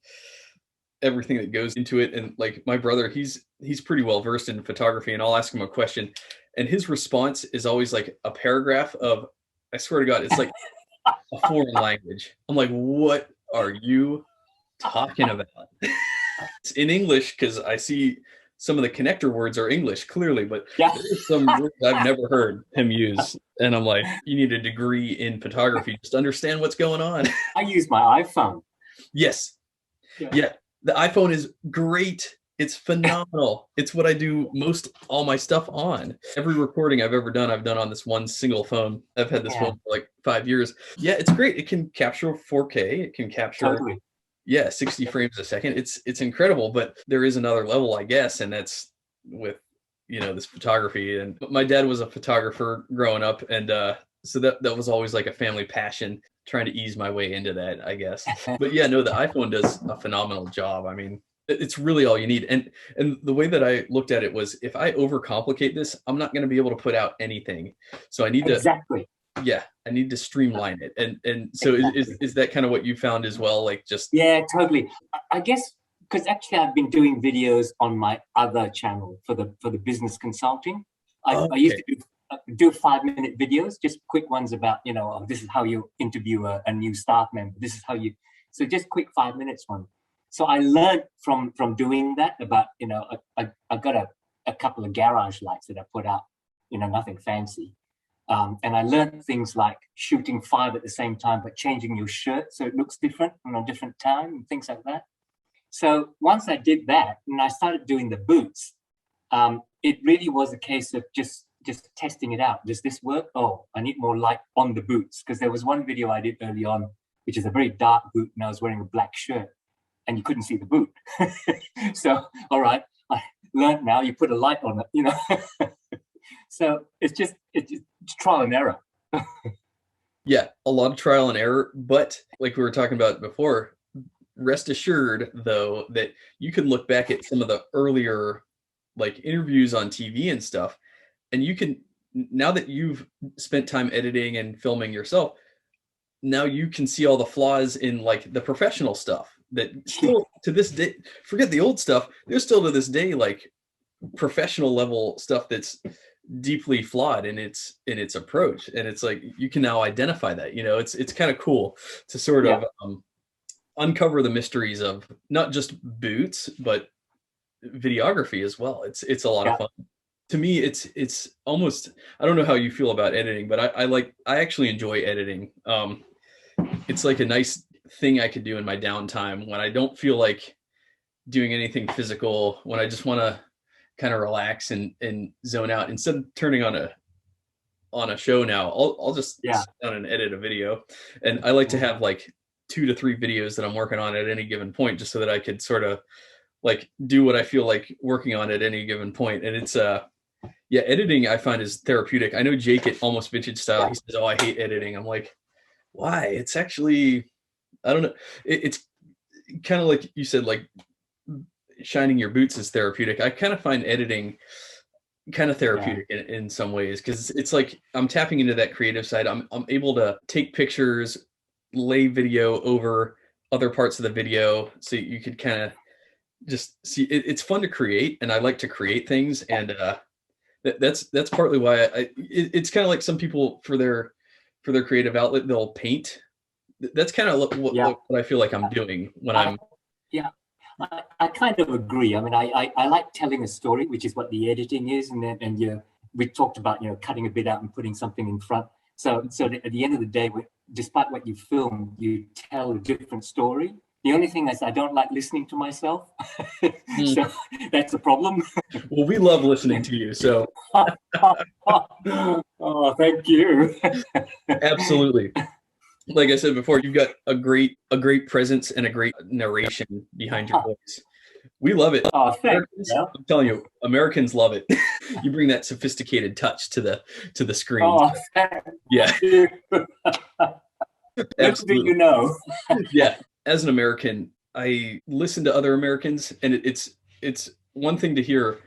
everything that goes into it. And like my brother, he's pretty well versed in photography, and I'll ask him a question and his response is always like a paragraph of, I swear to God, it's like a foreign language. I'm like, what are you talking about? It's in English because I see some of the connector words are English clearly, but there's some words I've never heard him use. And I'm like, you need a degree in photography just to understand what's going on. I use my iPhone. Yes. Yeah. The iPhone is great. It's phenomenal. It's what I do all my stuff on. Every recording I've ever done, I've done on this one single phone. I've had this phone for like 5 years. Yeah, it's great. It can capture 4K. It can capture 60 frames a second. It's incredible, but there is another level, I guess, and that's with this photography. And my dad was a photographer growing up, and so that was always like a family passion, trying to ease my way into that, I guess. But yeah, no, the iPhone does a phenomenal job. I mean, it's really all you need. And the way that I looked at it was, if I overcomplicate this, I'm not going to be able to put out anything. So I need to I need to streamline it. And so is that kind of what you found as well? Like just totally. I guess because actually I've been doing videos on my other channel for the business consulting. I used to do 5-minute videos, just quick ones about, you know, oh, this is how you interview a new staff member. This is how you, so just quick 5 minutes one. So I learned from doing that about, you know, I got a couple of garage lights that I put out, you know, nothing fancy. And I learned things like shooting 5 at the same time, but changing your shirt so it looks different on a different time and things like that. So once I did that and I started doing the boots, it really was a case of just testing it out. Does this work? Oh, I need more light on the boots, because there was one video I did early on, which is a very dark boot, and I was wearing a black shirt and you couldn't see the boot. So, all right, I learned now, you put a light on it, you know. So it's just trial and error. Yeah, a lot of trial and error, but like we were talking about before, rest assured though that you can look back at some of the earlier like interviews on TV and stuff, and you can, now that you've spent time editing and filming yourself, now you can see all the flaws in like the professional stuff that still to this day, forget the old stuff, there's still to this day like professional level stuff that's deeply flawed in its approach, and it's like you can now identify that, you know. It's kind of cool to sort of uncover the mysteries of not just boots but videography as well. It's a lot of fun. To me, it's almost, I don't know how you feel about editing, but I actually enjoy editing. It's like a nice thing I could do in my downtime when I don't feel like doing anything physical, when I just want to kind of relax and zone out. Instead of turning on a show now, I'll just sit down and edit a video. And I like to have like 2 to 3 videos that I'm working on at any given point, just so that I could sort of like do what I feel like working on at any given point. And it's editing I find is therapeutic. I know Jake at Almost Vintage Style, he says, oh, I hate editing. I'm like, why? It's actually, I don't know. It's kind of like you said, like shining your boots is therapeutic. I kind of find editing kind of therapeutic in some ways, because it's like I'm tapping into that creative side. I'm able to take pictures, lay video over other parts of the video, so you could kind of just see it's fun to create, and I like to create things, and that's partly why it's kind of like some people for their creative outlet, they'll paint. That's kind of what I feel like I'm doing when I'm I kind of agree. I mean, I like telling a story, which is what the editing is, and we talked about, you know, cutting a bit out and putting something in front. So at the end of the day, despite what you film, you tell a different story. The only thing is I don't like listening to myself, so that's a problem. Well, we love listening to you, so. Oh, thank you. Absolutely. Like I said before, you've got a great presence and a great narration behind your voice. We love it. Oh, thanks. I'm telling you, Americans love it. You bring that sophisticated touch to the screen. Oh, thanks. Yeah. Absolutely. You know. Yeah. As an American, I listen to other Americans, and it's one thing to hear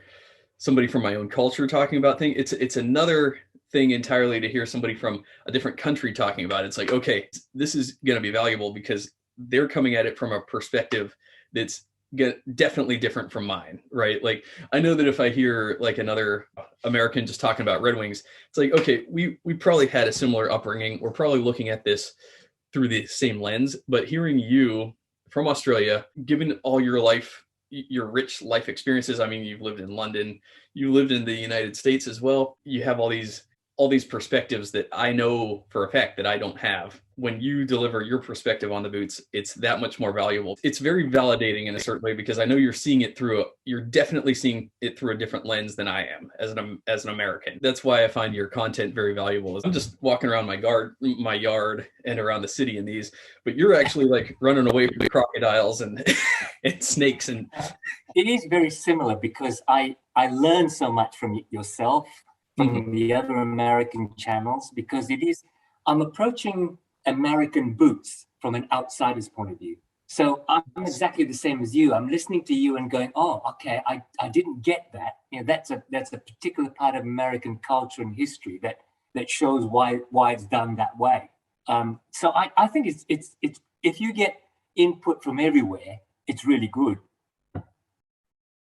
somebody from my own culture talking about things. It's another thing entirely to hear somebody from a different country talking about it. It's like, okay, this is going to be valuable because they're coming at it from a perspective that's definitely different from mine, right? Like, I know that if I hear like another American just talking about Red Wings, it's like, okay, we probably had a similar upbringing. We're probably looking at this through the same lens. But hearing you from Australia, given all your life, your rich life experiences, I mean, you've lived in London, you lived in the United States as well. You have all these perspectives that I know for a fact that I don't have. When you deliver your perspective on the boots, it's that much more valuable. It's very validating in a certain way, because I know you're seeing it you're definitely seeing it through a different lens than I am as an American. That's why I find your content very valuable. I'm just walking around my yard and around the city in these, but you're actually like running away from the crocodiles and and snakes. And it is very similar, because I learned so much from yourself, from the other American channels, because I'm approaching American boots from an outsider's point of view. So I'm exactly the same as you. I'm listening to you and going, oh, okay, I didn't get that. You know, that's a particular part of American culture and history that shows why it's done that way. So I think it's if you get input from everywhere, it's really good.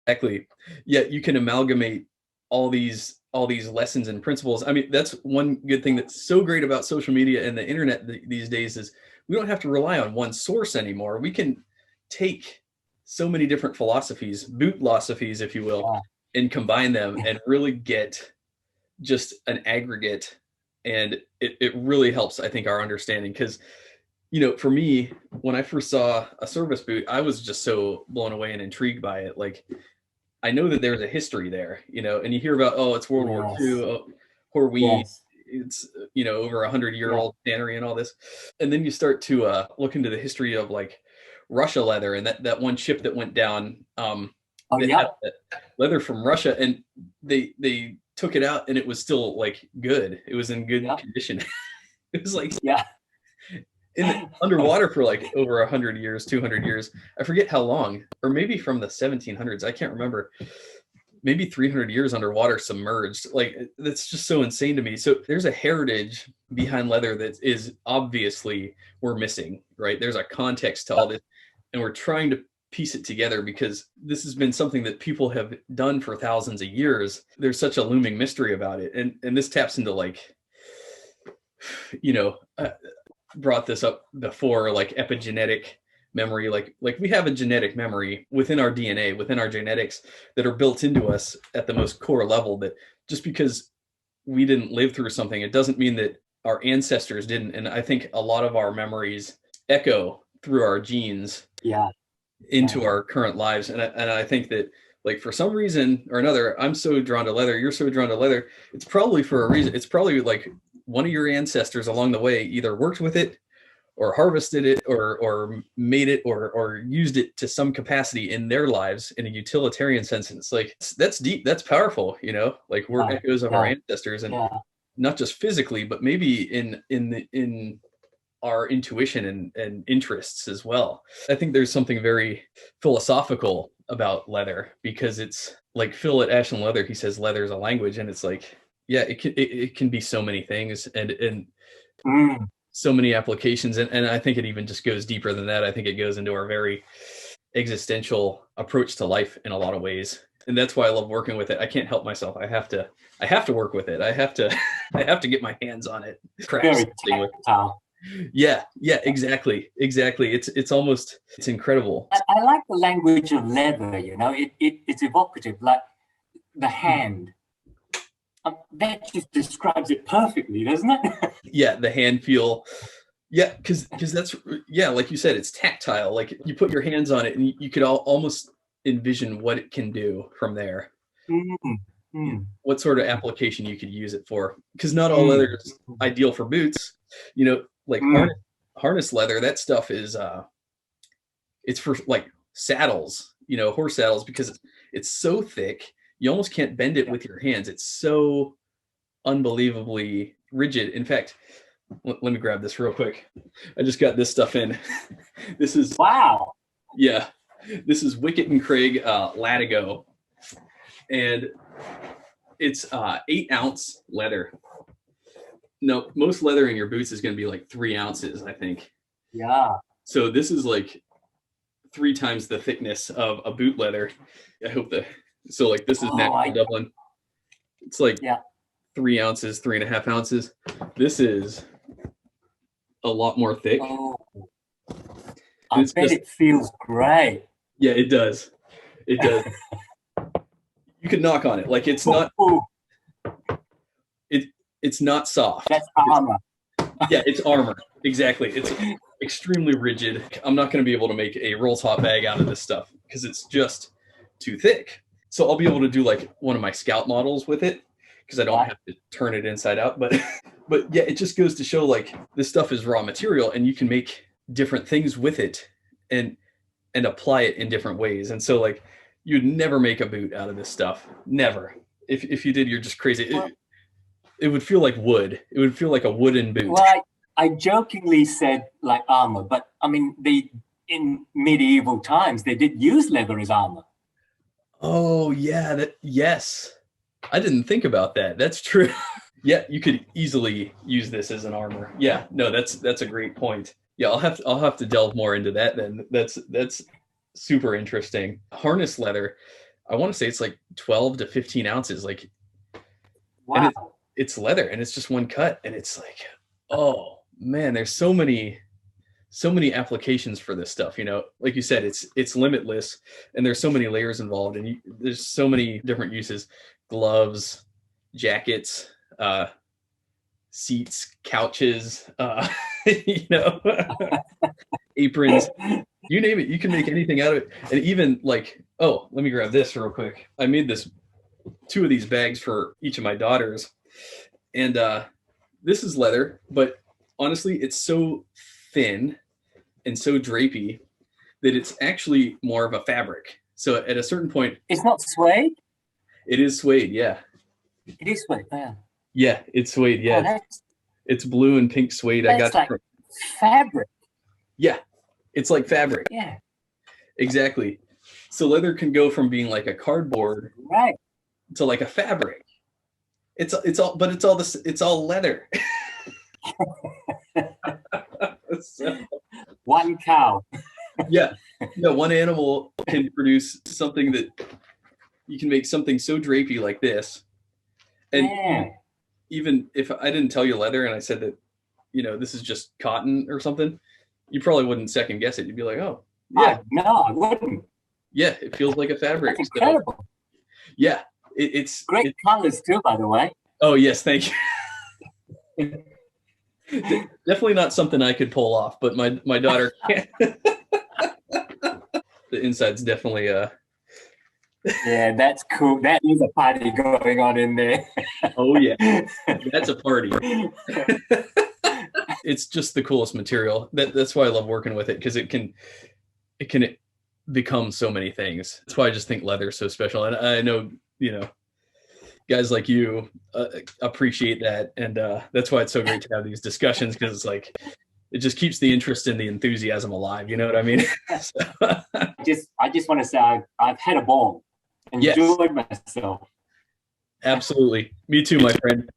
Exactly. Yeah, you can amalgamate all these lessons and principles. I mean, that's one good thing that's so great about social media and the internet these days is we don't have to rely on one source anymore. We can take so many different philosophies, bootlosophies, if you will, and combine them and really get just an aggregate. And it really helps, I think, our understanding. Because, you know, for me, when I first saw a service boot, I was just so blown away and intrigued by it. Like, I know that there's a history there, you know, and you hear about, oh, it's World War II, oh, Horwee, it's, you know, over 100-year-old tannery and all this. And then you start to look into the history of like Russia leather and that one ship that went down, had leather from Russia, and they took it out and it was still like good. It was in good condition. It was like, underwater for like over 100 years, 200 years. I forget how long, or maybe from the 1700s. I can't remember. Maybe 300 years underwater submerged. Like, that's just so insane to me. So there's a heritage behind leather that is obviously we're missing, right? There's a context to all this, and we're trying to piece it together because this has been something that people have done for thousands of years. There's such a looming mystery about it. And this taps into like, you know, brought this up before, like epigenetic memory, like we have a genetic memory within our DNA, within our genetics that are built into us at the most core level, that just because we didn't live through something, it doesn't mean that our ancestors didn't. And I think a lot of our memories echo through our genes into our current lives. And I think that, like, for some reason or another, I'm so drawn to leather, you're so drawn to leather. It's probably for a reason. It's probably like one of your ancestors along the way either worked with it or harvested it or made it or used it to some capacity in their lives in a utilitarian sense. And it's like, that's deep, that's powerful, you know, like we're echoes of our ancestors, and not just physically, but maybe in our intuition and interests as well. I think there's something very philosophical about leather, because it's like Phil at Ashland Leather, he says leather is a language, and it's like, yeah, it can be so many things and so many applications. And I think it even just goes deeper than that. I think it goes into our very existential approach to life in a lot of ways. And that's why I love working with it. I can't help myself. I have to work with it. I have to get my hands on it. Very tactile. Yeah, exactly. It's almost, it's incredible. I like the language of leather, you know, it's evocative, like the hand. That just describes it perfectly, doesn't it? Yeah, the hand feel. Yeah, because that's, like you said, it's tactile. Like, you put your hands on it and you could almost envision what it can do from there. What sort of application you could use it for. Because not all leather is ideal for boots. You know, like harness leather, that stuff is it's for like saddles, you know, horse saddles, because it's so thick you almost can't bend it with your hands. It's so unbelievably rigid. In fact, let me grab this real quick. I just got this stuff in. This is this is Wickett and Craig Latigo, and it's 8-ounce leather. No, most leather in your boots is going to be like 3 ounces, I think. Yeah. So this is like 3 times the thickness of a boot leather. I hope that. So like this is natural Dublin. It's like 3 ounces, 3.5 ounces. This is a lot more thick. Oh, I bet it feels great. Yeah, it does. It does. You can knock on it. Like, it's not. It's not soft. That's armor. Yeah, it's armor. Exactly. It's extremely rigid. I'm not going to be able to make a roll top bag out of this stuff because it's just too thick. So I'll be able to do like one of my Scout models with it because I don't have to turn it inside out. But yeah, it just goes to show, like, this stuff is raw material and you can make different things with it and apply it in different ways. And so, like, you'd never make a boot out of this stuff. Never. If you did, you're just crazy. It would feel like wood. It would feel like a wooden boot. Well, I jokingly said like armor, but I mean, in medieval times, they did use leather as armor. Oh yeah, yes. I didn't think about that. That's true. Yeah, you could easily use this as an armor. Yeah, no, that's a great point. Yeah, I'll have to delve more into that then. That's super interesting. Harness leather. I want to say it's like 12 to 15 ounces. Like, Wow. and it's leather, and it's just one cut. And it's like, oh man, there's so many applications for this stuff. You know, like you said, it's limitless, and there's so many layers involved, and there's so many different uses: gloves, jackets, seats, couches, you know, aprons, you name it. You can make anything out of it. And even like, oh, let me grab this real quick. I made two of these bags for each of my daughters, and this is leather, but honestly, it's so thin and so drapey that it's actually more of a fabric. So at a certain point, it's not suede. It is suede, yeah. It is suede, yeah. Yeah, it's suede, yeah. Oh, it's blue and pink suede. I got like fabric. Yeah, it's like fabric. Yeah, exactly. So leather can go from being like a cardboard, right, to like a fabric. It's all leather. So, one cow. Yeah, one animal can produce something that you can make something so drapey like this. And even if I didn't tell you leather and I said that, you know, this is just cotton or something, you probably wouldn't second guess it. You'd be like, oh, yeah. No, I wouldn't. Yeah, it feels like a fabric. That's incredible. So, yeah, it's great colors too, by the way. Oh yes, thank you. Definitely not something I could pull off, but my daughter can. The inside's definitely Yeah, that's cool. That is a party going on in there. Oh yeah, that's a party. It's just the coolest material. That's why I love working with it, because it can become so many things. That's why I just think leather is so special. And I know, you know, guys like you appreciate that, and that's why it's so great to have these discussions, because it's like it just keeps the interest and the enthusiasm alive. You know what I mean? So, I just want to say I've had a ball, enjoyed myself. Absolutely, me too, my friend.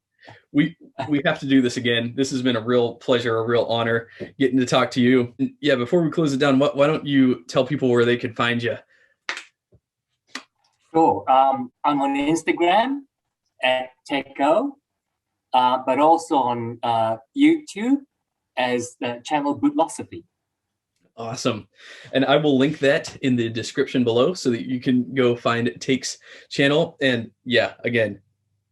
We have to do this again. This has been a real pleasure, a real honor getting to talk to you. Yeah, before we close it down, why don't you tell people where they can find you? Sure. I'm on Instagram at Teik, but also on YouTube as the channel Bootlosophy. Awesome. And I will link that in the description below so that you can go find Teik's channel. And yeah, again,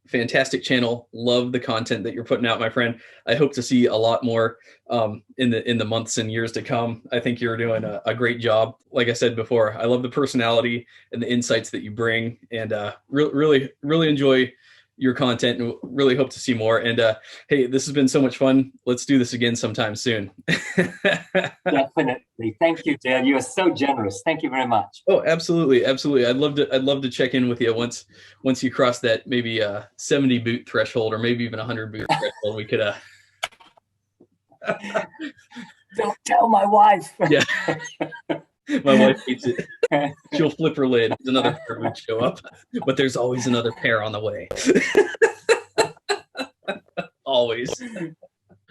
fantastic channel. Love the content that you're putting out, my friend. I hope to see a lot more in the months and years to come. I think you're doing a great job. Like I said before, I love the personality and the insights that you bring, and really enjoy your content, and really hope to see more. And hey, this has been so much fun. Let's do this again sometime soon. Definitely. Thank you, Dale. You are so generous. Thank you very much. Oh, absolutely. I'd love to check in with you once you cross that maybe 70 boot threshold, or maybe even 100 boot threshold. We could Don't tell my wife. Yeah. My wife hates it. She'll flip her lid. There's another pair would show up, but there's always another pair on the way. Always.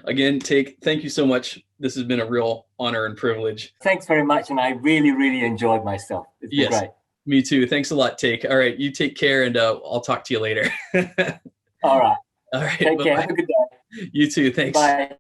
Again, Teik, thank you so much. This has been a real honor and privilege. Thanks very much, and I really enjoyed myself. It's been great. Me too. Thanks a lot, Teik. All right, you take care, and I'll talk to you later. All right. All right. Take care. Have a good day. You too. Thanks. Bye.